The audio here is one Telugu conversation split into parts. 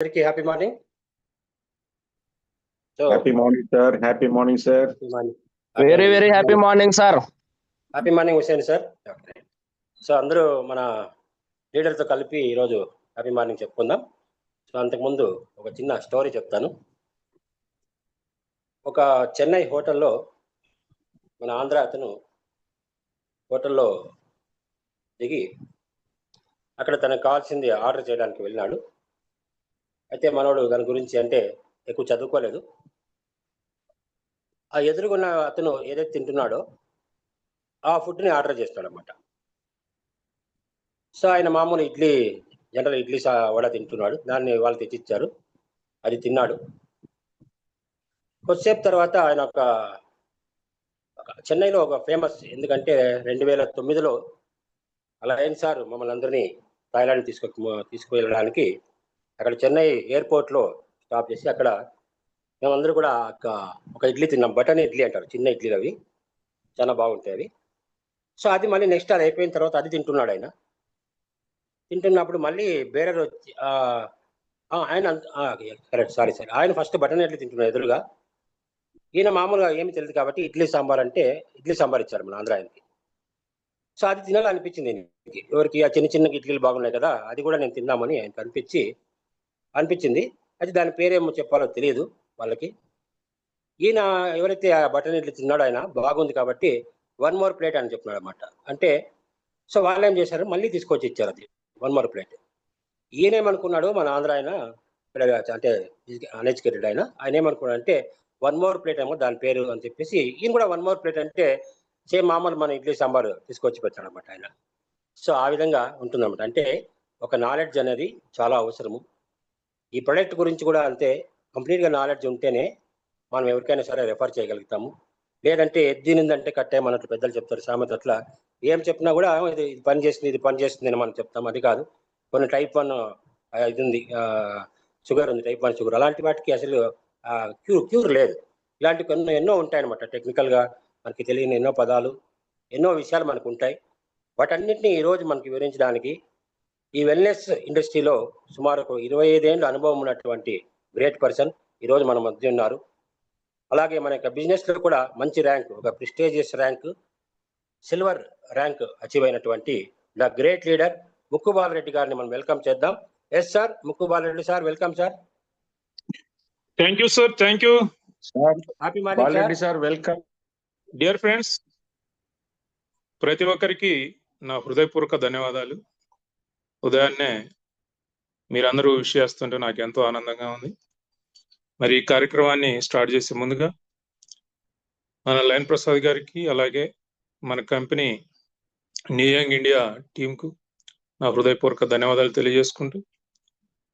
అందరికీ happy morning. Happy morning sir. Happy morning sir. Very happy morning sir. Happy morning Hussain sir. So అందరూ మన లీడర్తో కలిపి ఈరోజు హ్యాపీ మార్నింగ్ చెప్పుకుందాం. సో అంతకుముందు ఒక చిన్న స్టోరీ చెప్తాను. ఒక చెన్నై హోటల్లో మన ఆంధ్ర అతను హోటల్లో దిగి అక్కడ తనకు కావాల్సింది ఆర్డర్ చేయడానికి వెళ్ళినాడు. అయితే మనోడు దాని గురించి అంటే ఎక్కువ చదువుకోలేదు. ఆ ఎదురుగున్న అతను ఏదైతే తింటున్నాడో ఆ ఫుడ్ని ఆర్డర్ చేస్తాడనమాట. సో ఆయన మామూలు జనరల్ ఇడ్లీ వడ తింటున్నాడు. దాన్ని వాళ్ళు తెచ్చిచ్చారు, అది తిన్నాడు. కొద్దిసేపు తర్వాత ఆయన చెన్నైలో ఒక ఫేమస్, ఎందుకంటే 2009లో అలయన్స్ సార్ మమ్మల్ని అందరినీ థాయిలాండ్ తీసుకువెళ్ళడానికి అక్కడ చెన్నై ఎయిర్పోర్ట్లో స్టాప్ చేసి అక్కడ మేమందరూ కూడా ఒక ఇడ్లీ తిన్నాం. బటన్ ఇడ్లీ అంటారు, చిన్న ఇడ్లీలు, అవి చాలా బాగుంటాయి అవి. సో అది మళ్ళీ నెక్స్ట్ అది అయిపోయిన తర్వాత అది తింటున్నాడు. ఆయన తింటున్నప్పుడు మళ్ళీ బేరర్ వచ్చి ఆయన కరెక్ట్ సారీ ఆయన ఫస్ట్ బటన్ ఇడ్లీ తింటున్నాడు ఎదురుగా. ఈయన మామూలుగా ఏమి తెలియదు కాబట్టి ఇడ్లీ సాంబార్ అంటే ఇడ్లీ సాంబార్ ఇచ్చారు మన ఆంధ్ర ఆయనకి. సో అది తినాలనిపించింది ఎవరికి, ఆ చిన్న చిన్న ఇడ్లీలు బాగున్నాయి కదా, అది కూడా నేను తిందామని ఆయనకు అనిపించింది. అది దాని పేరేమో చెప్పాలో తెలియదు వాళ్ళకి. ఈయన ఎవరైతే ఆ బటన్ ఇడ్లీ తిన్నాడో ఆయన బాగుంది కాబట్టి 1 more ప్లేట్ అని చెప్తున్నాడు అనమాట. అంటే సో వాళ్ళు ఏం చేశారు, మళ్ళీ తీసుకొచ్చి ఇచ్చారు అది 1 more ప్లేట్. ఈయనేమనుకున్నాడు, మన ఆంధ్ర ఆయన అంటే అన్ఎడ్యుకేటెడ్ ఆయన ఏమనుకున్నాడు అంటే 1 more ప్లేట్ ఏమో దాని పేరు అని చెప్పేసి ఈయన కూడా 1 more ప్లేట్ అంటే సేమ్ మామూలు మన ఇడ్లీ సాంబార్ తీసుకొచ్చి పెట్టాడు అనమాట ఆయన. సో ఆ విధంగా ఉంటుందన్నమాట. అంటే ఒక నాలెడ్జ్ అనేది చాలా అవసరము. ఈ ప్రొడక్ట్ గురించి కూడా అంతే, కంప్లీట్గా నాలెడ్జ్ ఉంటేనే మనం ఎవరికైనా సరే రెఫర్ చేయగలుగుతాము. లేదంటే ఎద్దినిందంటే కట్టేయమన్నట్లు పెద్దలు చెప్తారు సామెత. అట్లా ఏం చెప్పినా కూడా ఇది పని చేస్తుంది అని మనం చెప్తాం. అది కాదు. కొన్ని టైప్ 1 ఇది ఉంది, షుగర్ ఉంది, టైప్ 1 షుగర్, అలాంటి వాటికి అసలు క్యూర్ లేదు. ఇలాంటి ఎన్నో ఉంటాయన్నమాట. టెక్నికల్గా మనకి తెలియని ఎన్నో పదాలు, ఎన్నో విషయాలు మనకు ఉంటాయి. వాటన్నిటిని ఈరోజు మనకి వివరించడానికి ఈ వెల్నెస్ ఇండస్ట్రీలో సుమారు 25 ఏళ్ళ అనుభవం ఉన్నటువంటి గ్రేట్ పర్సన్ ఈరోజు మన మధ్య ఉన్నారు. అలాగే మన యొక్క బిజినెస్లో కూడా మంచి ర్యాంక్, ఒక prestigious rank, silver rank achieve అయినటువంటి ద గ్రేట్ లీడర్ ముక్కు బాలరెడ్డి గారిని మనం వెల్కమ్ చేద్దాం. ఎస్ సార్, ముక్కు Bala Reddy sir, welcome sir. Thank you sir. Thank you sir. Happy morning sir. Welcome. Dear friends, ప్రతి ఒక్కరికి నా హృదయపూర్వక ధన్యవాదాలు. ఉదయాన్నే మీరందరూ విష్ చేస్తుంటే నాకు ఎంతో ఆనందంగా ఉంది. మరి ఈ కార్యక్రమాన్ని స్టార్ట్ చేసే ముందుగా మన లయన్ ప్రసాద్ గారికి, అలాగే మన కంపెనీ న్యూ యంగ్ ఇండియా టీంకు నా హృదయపూర్వక ధన్యవాదాలు తెలియజేసుకుంటూ,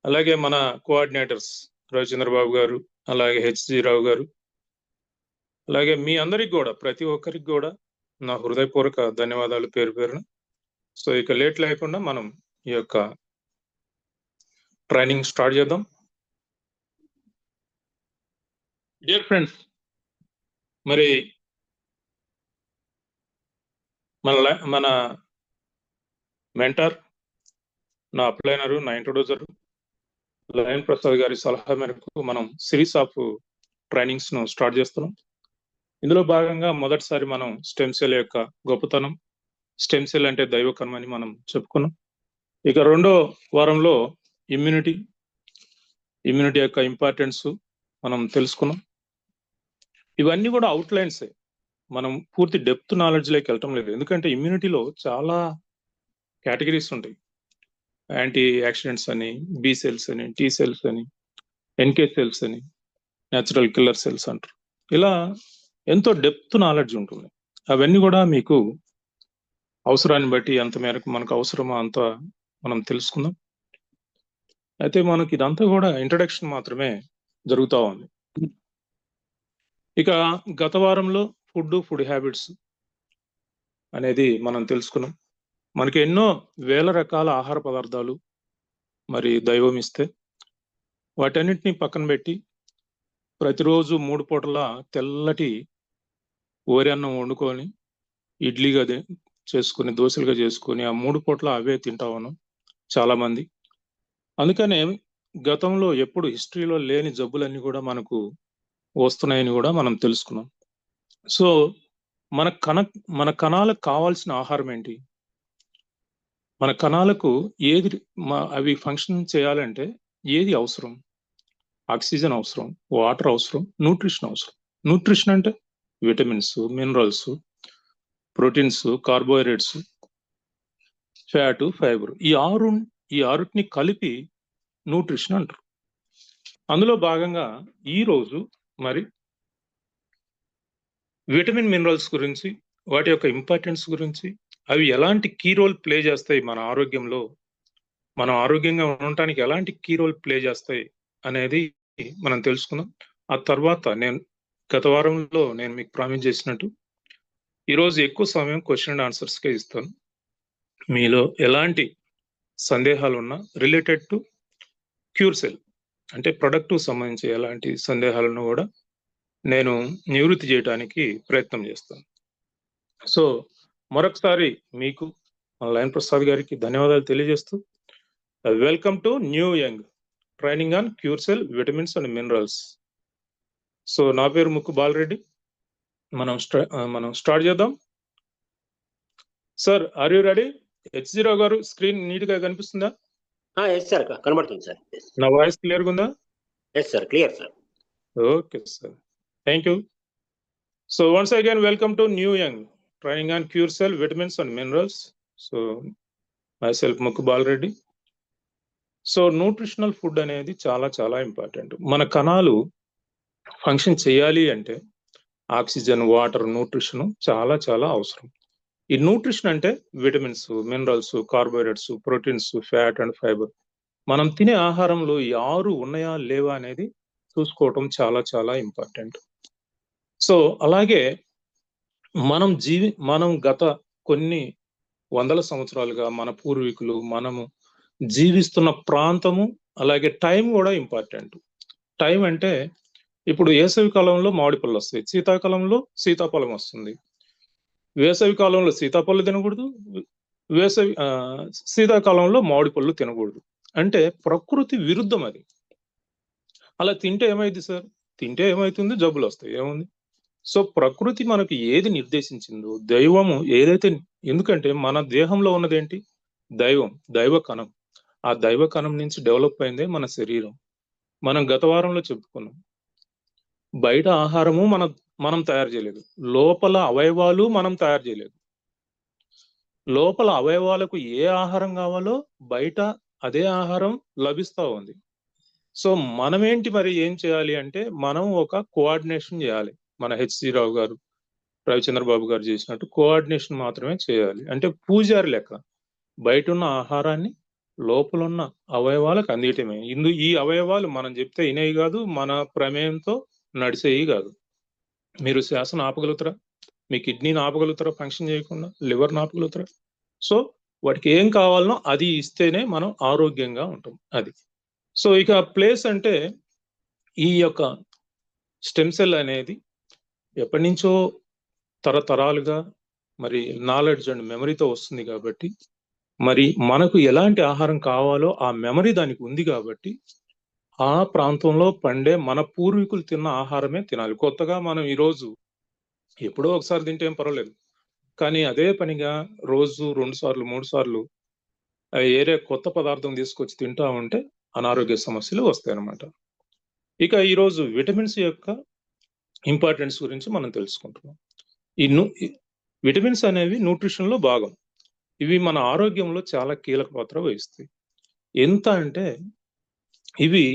అలాగే మన కోఆర్డినేటర్స్ రవిచంద్ర బాబు గారు, అలాగే హెచ్జి రావు గారు, అలాగే మీ అందరికి కూడా, ప్రతి ఒక్కరికి కూడా నా హృదయపూర్వక ధన్యవాదాలు పేరు పేరున. సో ఇక లేట్ లేకుండా మనం ఈ యొక్క ట్రైనింగ్ స్టార్ట్ చేద్దాం. డియర్ ఫ్రెండ్స్, మరి మన మెంటర్, నా అప్లైనరు, నా ఇంట్రొడ్యూసర్ లయన్ ప్రసాద్ గారి సలహా మేరకు మనం సిరీస్ ఆఫ్ ట్రైనింగ్స్ ను స్టార్ట్ చేస్తున్నాం. ఇందులో భాగంగా మొదటిసారి మనం స్టెమ్ సెల్ యొక్క గొప్పతనం, స్టెమ్ సెల్ అంటే దైవకర్మ అని మనం చెప్పుకున్నాం. ఇక రెండో వారంలో ఇమ్యూనిటీ యొక్క ఇంపార్టెన్స్ మనం తెలుసుకున్నాం. ఇవన్నీ కూడా అవుట్లైన్సే, మనం పూర్తి డెప్త్ నాలెడ్జ్లోకి వెళ్ళటం లేదు. ఎందుకంటే ఇమ్యూనిటీలో చాలా కేటగిరీస్ ఉంటాయి. యాంటీ యాక్సిడెంట్స్ అని, బి సెల్స్ అని, టీ సెల్స్ అని, ఎన్కే సెల్స్ అని, న్యాచురల్ కిల్లర్ సెల్స్ అంటారు. ఇలా ఎంతో డెప్త్ నాలెడ్జ్ ఉంటుంది. అవన్నీ కూడా మీకు అవసరాన్ని బట్టి ఎంత మేరకు మనకు అవసరమో అంత మనం తెలుసుకుందాం. అయితే మనకి ఇదంతా కూడా ఇంట్రడక్షన్ మాత్రమే జరుగుతూ ఉంది. ఇక గత వారంలో ఫుడ్ హ్యాబిట్స్ అనేది మనం తెలుసుకున్నాం. మనకి ఎన్నో వేల రకాల ఆహార పదార్థాలు మరి దైవం ఇస్తే వాటన్నిటిని పక్కన పెట్టి ప్రతిరోజు 3 పూటల తెల్లటి వరి అన్నం వండుకొని ఇడ్లీగా చేసుకుని, దోశలుగా చేసుకుని ఆ 3 పూటల అవే తింటా ఉన్నాం చాలా మంది. అందుకనే గతంలో ఎప్పుడు హిస్టరీలో లేని జబ్బులన్నీ కూడా మనకు వస్తున్నాయని కూడా మనం తెలుసుకున్నాం. సో మన కణాలకు కావాల్సిన ఆహారం ఏంటి? మన కణాలకు ఏది అవి ఫంక్షన్ చేయాలంటే ఏది అవసరం? ఆక్సిజన్ అవసరం, వాటర్ అవసరం, న్యూట్రిషన్ అవసరం. న్యూట్రిషన్ అంటే vitamins, minerals, proteins, carbohydrates, fat, fibre. ఈ ఆరుటిని కలిపి న్యూట్రిషన్ అంటారు. అందులో భాగంగా ఈరోజు మరి విటమిన్ మినరల్స్ గురించి, వాటి యొక్క ఇంపార్టెన్స్ గురించి, అవి ఎలాంటి కీ రోల్ ప్లే చేస్తాయి మన ఆరోగ్యంలో, మనం ఆరోగ్యంగా ఉండటానికి ఎలాంటి కీ రోల్ ప్లే చేస్తాయి అనేది మనం తెలుసుకుందాం. ఆ తర్వాత గత వారంలో నేను మీకు ప్రామిస్ చేసినట్టు ఈరోజు ఎక్కువ సమయం క్వశ్చన్ అండ్ ఆన్సర్స్కే ఇస్తాను. మీలో ఎలాంటి సందేహాలు ఉన్నా రిలేటెడ్ టు క్యూర్ సెల్ అంటే ప్రొడక్ట్ సంబంధించి ఎలాంటి సందేహాలను కూడా నేను నివృత్తి చేయడానికి ప్రయత్నం చేస్తాను. సో మరొకసారి మీకు లయన్ ప్రసాద్ గారికి ధన్యవాదాలు తెలియజేస్తూ, welcome to new young training on cure cell vitamins and minerals. So నా పేరు ముక్కు బాలరెడ్డి. మనం స్టార్ట్ చేద్దాం. Sir, are you ready? H0 గారు, స్క్రీన్ నీట్ గా కనిపిస్తుందా? ఎస్ సార్, కనబడుతుంది సార్. నా వాయిస్ క్లియర్ గా ఉందా? Yes sir, clear sir. Okay sir, thank you. So once again welcome to new young training on cure cell vitamins and minerals. So my self Mukku Balareddy. So nutritional food అనేది చాలా చాలా ఇంపార్టెంట్. మన కణాలు ఫంక్షన్ చేయాలి అంటే ఆక్సిజన్, వాటర్, న్యూట్రిషన్ చాలా చాలా అవసరం. ఈ న్యూట్రిషన్ అంటే vitamins, minerals, carbohydrates, proteins, fat and fibre. మనం తినే ఆహారంలో ఈ 6 ఉన్నాయా లేవా అనేది చూసుకోవటం చాలా చాలా ఇంపార్టెంట్. సో అలాగే మనం గత కొన్ని వందల సంవత్సరాలుగా మన పూర్వీకులు మనము జీవిస్తున్న ప్రాంతము, అలాగే టైం కూడా ఇంపార్టెంట్. టైం అంటే ఇప్పుడు వేసవి కాలంలో మామిడి పళ్ళు వస్తాయి, శీతాకాలంలో సీతాఫలం వస్తుంది. వేసవి కాలంలో సీతాఫలం తినకూడదు, శీతాకాలంలో మామిడి పళ్ళు తినకూడదు. అంటే ప్రకృతి విరుద్ధం అది. అలా తింటే ఏమైంది సార్? తింటే ఏమైతుంది? జబ్బులు వస్తాయి. ఏముంది? సో ప్రకృతి మనకు ఏది నిర్దేశించిందో, దైవము ఏదైతే, ఎందుకంటే మన దేహంలో ఉన్నదేంటి? దైవ కణం. ఆ దైవ కణం నుంచి డెవలప్ అయిందే మన శరీరం. మనం గత వారంలో చెప్పుకున్నాం, బయట ఆహారము మనం తయారు చేయలేదు, లోపల అవయవాలు మనం తయారు చేయలేదు. లోపల అవయవాలకు ఏ ఆహారం కావాలో బయట అదే ఆహారం లభిస్తూ ఉంది. సో మనమేంటి మరి ఏం చేయాలి అంటే, మనం ఒక కోఆర్డినేషన్ చేయాలి. మన H.C. రావు గారు, రవిచంద్రబాబు గారు చేసినట్టు కోఆర్డినేషన్ మాత్రమే చేయాలి. అంటే పూజారి లెక్క బయట ఉన్న ఆహారాన్ని లోపల ఉన్న అవయవాలకు అందియటమే. ఈ అవయవాలు మనం చెప్తే వినేవి కాదు, మన ప్రమేయంతో నడిచేవి కాదు. మీరు శ్వాసను ఆపగలుగుతారా? మీ కిడ్నీని ఆపగలుగుతారా ఫంక్షన్ చేయకుండా? లివర్ని ఆపగలుగుతారా? సో వాటికి ఏం కావాలనో అది ఇస్తేనే మనం ఆరోగ్యంగా ఉంటాం. అది. సో ఇక ప్లేస్ అంటే, ఈ యొక్క స్టెమ్ సెల్ అనేది ఎప్పటి నుంచో తరతరాలుగా మరి నాలెడ్జ్ అండ్ మెమరీతో వస్తుంది కాబట్టి, మరి మనకు ఎలాంటి ఆహారం కావాలో ఆ మెమరీ దానికి ఉంది కాబట్టి, ఆ ప్రాంతంలో పండే మన పూర్వీకులు తిన్న ఆహారమే తినాలి. కొత్తగా మనం ఈరోజు ఎప్పుడో ఒకసారి తింటే ఏం పర్వాలేదు, కానీ అదే పనిగా రోజు 2 సార్లు 3 సార్లు ఏరే కొత్త పదార్థం తీసుకొచ్చి తింటా ఉంటే అనారోగ్య సమస్యలు వస్తాయి అన్నమాట. ఇక ఈరోజు విటమిన్స్ యొక్క ఇంపార్టెన్స్ గురించి మనం తెలుసుకుంటున్నాం. విటమిన్స్ అనేవి న్యూట్రిషన్ లో భాగం. ఇవి మన ఆరోగ్యంలో చాలా కీలక పాత్ర వహిస్తాయి. ఎంత అంటే ఇవి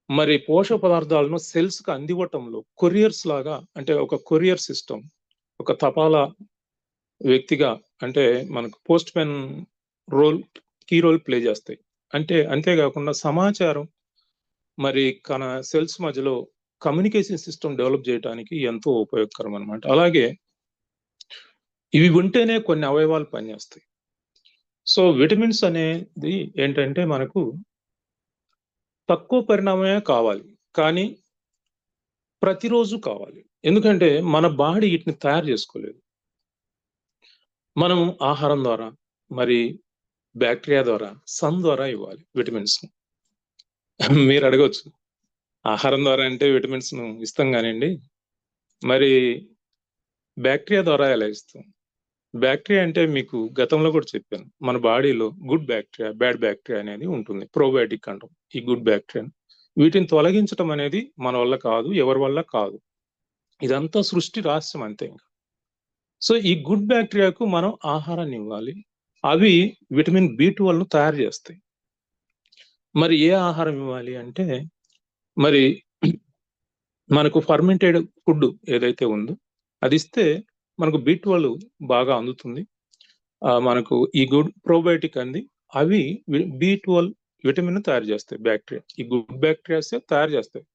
మరి పోషక పదార్థాలను సెల్స్ కి అందివ్వటంలో కొరియర్స్ లాగా, అంటే ఒక కొరియర్ సిస్టమ్, ఒక తపాలా వ్యక్తిగా, అంటే మనకు post man key role play చేస్తాయి. అంటే అంతేకాకుండా సమాచారం మరి సెల్స్ మధ్యలో కమ్యూనికేషన్ సిస్టమ్ డెవలప్ చేయడానికి ఎంతో ఉపయోగకరం అన్నమాట. అలాగే ఇవి ఉంటేనే కొన్ని అవయవాలు పనిచేస్తాయి. సో విటమిన్స్ అనేది ఏంటంటే మనకు తక్కువ పరిణామమే కావాలి, కానీ ప్రతిరోజు కావాలి. ఎందుకంటే మన బాడీ వీటిని తయారు చేసుకోలేదు. మనం ఆహారం ద్వారా, మరి బ్యాక్టీరియా ద్వారా, సన్ ద్వారా ఇవ్వాలి విటమిన్స్. మీరు అడగవచ్చు, ఆహారం ద్వారా అంటే విటమిన్స్ ను ఇస్తాం కానివ్వండి, మరి బ్యాక్టీరియా ద్వారా ఎలా ఇస్తాం? బ్యాక్టీరియా అంటే మీకు గతంలో కూడా చెప్పాను, మన బాడీలో గుడ్ బ్యాక్టీరియా, బ్యాడ్ బ్యాక్టీరియా అనేది ఉంటుంది. ప్రోబయాటిక్ అంటాం ఈ గుడ్ బ్యాక్టీరియా. వీటిని తొలగించడం అనేది మన వల్ల కాదు, ఎవరి వల్ల కాదు. ఇదంతా సృష్టి రహస్యం అంతే. ఇంకా సో ఈ గుడ్ బ్యాక్టీరియాకు మనం ఆహారాన్ని ఇవ్వాలి. అవి విటమిన్ B12 తయారు చేస్తాయి. మరి ఏ ఆహారం ఇవ్వాలి అంటే, మరి మనకు ఫర్మెంటెడ్ ఫుడ్ ఏదైతే ఉందో అది ఇస్తే మనకు B12 బాగా అందుతుంది. మనకు ఈ గుడ్ ప్రోబయోటిక్ అంది, అవి B12 విటమిన్ తయారు చేస్తాయి. బ్యాక్టీరియా, ఈ గుడ్ బ్యాక్టీరియాస్ తయారు చేస్తాయి.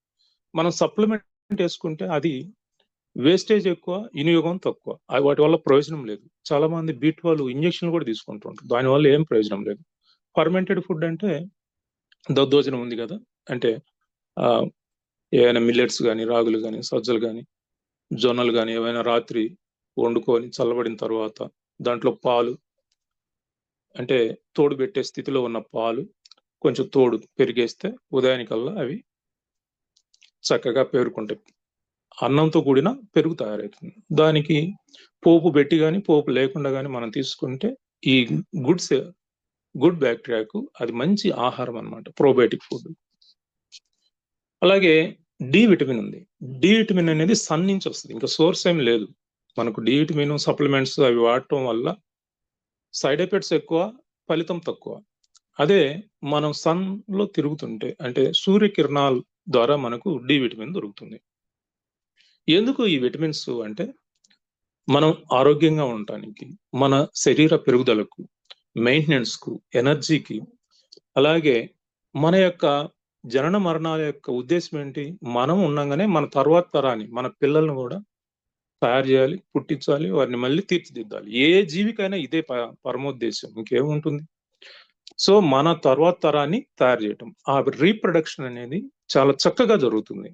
మనం సప్లిమెంట్ వేసుకుంటే అది వేస్టేజ్ ఎక్కువ, వినియోగం తక్కువ. వాటి వల్ల ప్రయోజనం లేదు. చాలా మంది B12 ఇంజెక్షన్ కూడా తీసుకుంటుంటారు, దానివల్ల ఏం ప్రయోజనం లేదు. ఫర్మెంటెడ్ ఫుడ్ అంటే దద్దోజనం ఉంది కదా, అంటే ఏవైనా మిల్లెట్స్ కానీ, రాగులు కానీ, సజ్జలు కానీ, జొన్నలు కానీ ఏవైనా రాత్రి వండుకొని చల్లబడిన తర్వాత దాంట్లో పాలు, అంటే తోడు పెట్టే స్థితిలో ఉన్న పాలు కొంచెం తోడు పెరిగేస్తే ఉదయానికల్లా అవి చక్కగా పేరుకుంటాయి. అన్నంతో కూడిన పెరుగు తయారవుతుంది. దానికి పోపు పెట్టి కానీ పోపు లేకుండా కానీ మనం తీసుకుంటే ఈ గుడ్ బ్యాక్టీరియాకు అది మంచి ఆహారం అన్నమాట, ప్రోబయోటిక్ ఫుడ్. అలాగే డి విటమిన్ ఉంది. డి విటమిన్ అనేది సన్ నుంచి వస్తుంది, ఇంకా సోర్స్ ఏం లేదు. మనకు డి విటమిన్ సప్లిమెంట్స్ అవి వాడటం వల్ల సైడ్ ఎఫెక్ట్స్ ఎక్కువ, ఫలితం తక్కువ. అదే మనం సన్ లో తిరుగుతుంటే, అంటే సూర్యకిరణాల ద్వారా మనకు డి విటమిన్ దొరుకుతుంది. ఎందుకు ఈ విటమిన్స్ అంటే, మనం ఆరోగ్యంగా ఉండటానికి, మన శరీర పెరుగుదలకు, మెయింటెనెన్స్ కు, ఎనర్జీకి, అలాగే మన యొక్క జనన మరణాల యొక్క ఉద్దేశం ఏంటి? మనం ఉండగానే మన తర్వాత తరాన్ని, మన పిల్లల్ని కూడా తయారు చేయాలి, పుట్టించాలి, వారిని మళ్ళీ తీర్చిదిద్దాలి. ఏ జీవికైనా ఇదే పరమోద్దేశం, ఇంకేముంటుంది? సో మన తర్వాత తరాన్ని తయారు చేయటం, ఆ రీప్రొడక్షన్ అనేది చాలా చక్కగా జరుగుతుంది.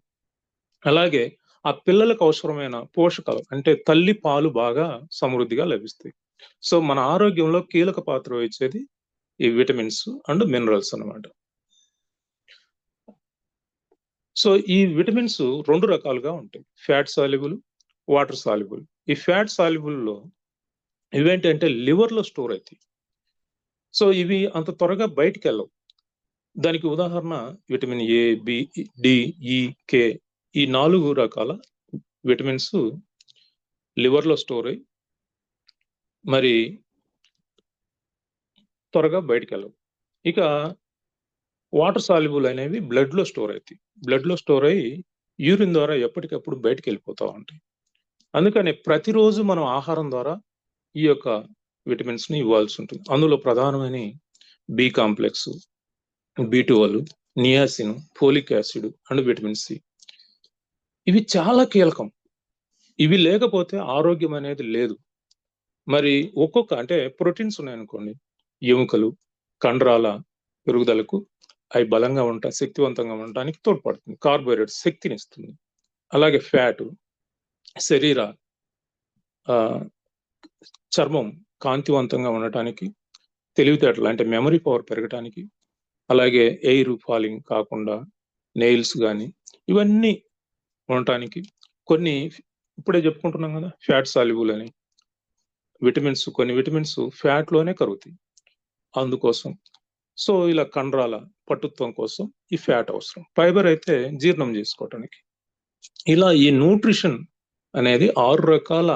అలాగే ఆ పిల్లలకు అవసరమైన పోషకాలు, అంటే తల్లి పాలు బాగా సమృద్ధిగా లభిస్తాయి. సో మన ఆరోగ్యంలో కీలక పాత్ర వహించేది ఈ విటమిన్స్ అండ్ మినరల్స్ అన్నమాట. సో ఈ విటమిన్స్ 2 రకాలుగా ఉంటాయి, ఫ్యాట్ సాల్యుబుల్, వాటర్ సాల్యుబుల్. ఈ ఫ్యాట్ సాల్యుబుల్లో ఇవేంటంటే లివర్ లో స్టోర్ అవుతాయి. సో ఇవి అంత త్వరగా బయటికి వెళ్ళవు. దానికి ఉదాహరణ vitamin A, B, D, E, K, ఈ 4 రకాల విటమిన్స్ లివర్ లో స్టోర్ అయ్యి మరి త్వరగా బయటికి వెళ్ళవు. ఇక వాటర్ సాల్యుబుల్ అనేవి బ్లడ్ లో స్టోర్ అవుతాయి. బ్లడ్ లో స్టోర్ అయ్యి యూరిన్ ద్వారా ఎప్పటికప్పుడు బయటికి వెళ్ళిపోతూ ఉంటాయి. అందుకని ప్రతిరోజు మనం ఆహారం ద్వారా ఈ యొక్క విటమిన్స్ ని ఇవ్వాల్సి ఉంటుంది. అందులో ప్రధానమైన B complex, B12, niacin, folic acid and vitamin C, ఇవి చాలా కీలకం. ఇవి లేకపోతే ఆరోగ్యం అనేది లేదు. మరి అంటే ప్రోటీన్స్ ఉన్నాయనుకోండి, ఎముకలు, కండరాల పెరుగుదలకు అవి బలంగా ఉంటాయి, శక్తివంతంగా ఉండటానికి తోడ్పడుతుంది. కార్బోహైడ్రేట్ శక్తిని ఇస్తుంది. అలాగే ఫ్యాట్ శరీర చర్మం కాంతివంతంగా ఉండటానికి, తెలివితేటలు అంటే మెమరీ పవర్ పెరగటానికి, అలాగే ఎయిర్ ఫాలింగ్ కాకుండా నెయిల్స్ కానీ ఇవన్నీ ఉండటానికి, కొన్ని ఇప్పుడే చెప్పుకుంటున్నాం కదా ఫ్యాట్ సాల్యుబుల్ అని విటమిన్స్, కొన్ని విటమిన్స్ ఫ్యాట్ లోనే కరుగుతాయి. అందుకోసం సో ఇలా కండరాల పటుత్వం కోసం ఈ ఫ్యాట్ అవసరం. ఫైబర్ అయితే జీర్ణం చేసుకోవటానికి. ఇలా ఈ న్యూట్రిషన్ అనేది 6 రకాల,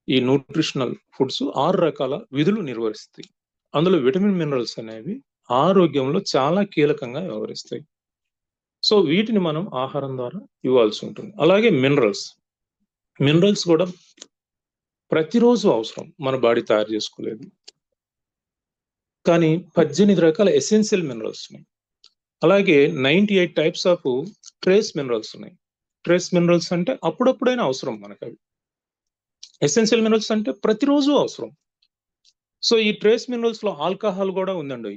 ఈ న్యూట్రిషనల్ ఫుడ్స్ 6 రకాల విధులు నిర్వహిస్తాయి. అందులో విటమిన్ మినరల్స్ అనేవి ఆరోగ్యంలో చాలా కీలకంగా వ్యవహరిస్తాయి. సో వీటిని మనం ఆహారం ద్వారా ఇవ్వాల్సి ఉంటుంది. అలాగే మినరల్స్ కూడా ప్రతిరోజు అవసరం, మన బాడీ తయారు చేసుకోలేదు. కానీ 18 రకాల ఎసెన్షియల్ మినరల్స్ ఉన్నాయి. అలాగే 98 టైప్స్ ఆఫ్ ట్రేస్ మినరల్స్ ఉన్నాయి. ట్రేస్ మినరల్స్ అంటే అప్పుడప్పుడైనా అవసరం మనకు అవి. ఎసెన్షియల్ మినరల్స్ అంటే ప్రతిరోజు అవసరం. సో ఈ ట్రేస్ మినరల్స్ లో ఆల్కహాల్ కూడా ఉందండి.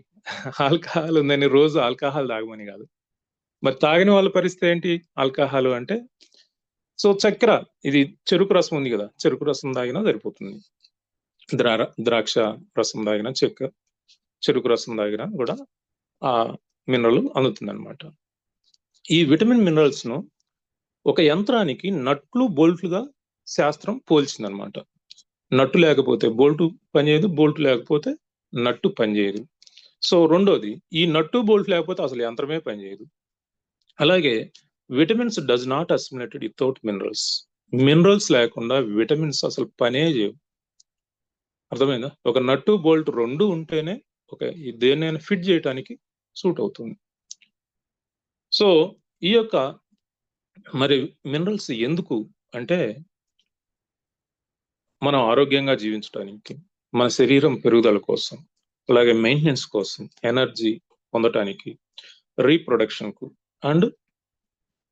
ఆల్కహాల్ ఉందని రోజు ఆల్కహాల్ తాగమని కాదు. మరి తాగిన వాళ్ళ పరిస్థితి ఏంటి? ఆల్కహాల్ అంటే సో చక్కెర, ఇది చెరుకు రసం ఉంది కదా, చెరుకు రసం తాగినా సరిపోతుంది. ద్రాక్ష రసం తాగినా, చెరుకు రసం తాగినా కూడా ఆ మినరల్ అందుతుంది అనమాట. ఈ విటమిన్ మినరల్స్ ను ఒక యంత్రానికి నట్లు బోల్ట్లుగా శాస్త్రం పోల్చిందనమాట. నట్టు లేకపోతే బోల్టు పనిచేయదు, బోల్ట్ లేకపోతే నట్టు పనిచేయదు. సో రెండోది, ఈ నట్టు బోల్ట్ లేకపోతే అసలు యంత్రమే పనిచేయదు. అలాగే vitamins does not assimilated without minerals. Minerals లేకుండా విటమిన్స్ అసలు పనే చేయవు. అర్థమైందా? ఒక నట్టు బోల్ట్ రెండు ఉంటేనే ఒక దేన్నైనా ఫిట్ చేయడానికి సూట్ అవుతుంది. సో ఈ యొక్క మరి మినరల్స్ ఎందుకు అంటే, మనం ఆరోగ్యంగా జీవించడానికి, మన శరీరం పెరుగుదల కోసం, అలాగే మెయింటెనెన్స్ కోసం, ఎనర్జీ పొందటానికి, రీప్రొడక్షన్ కు అండ్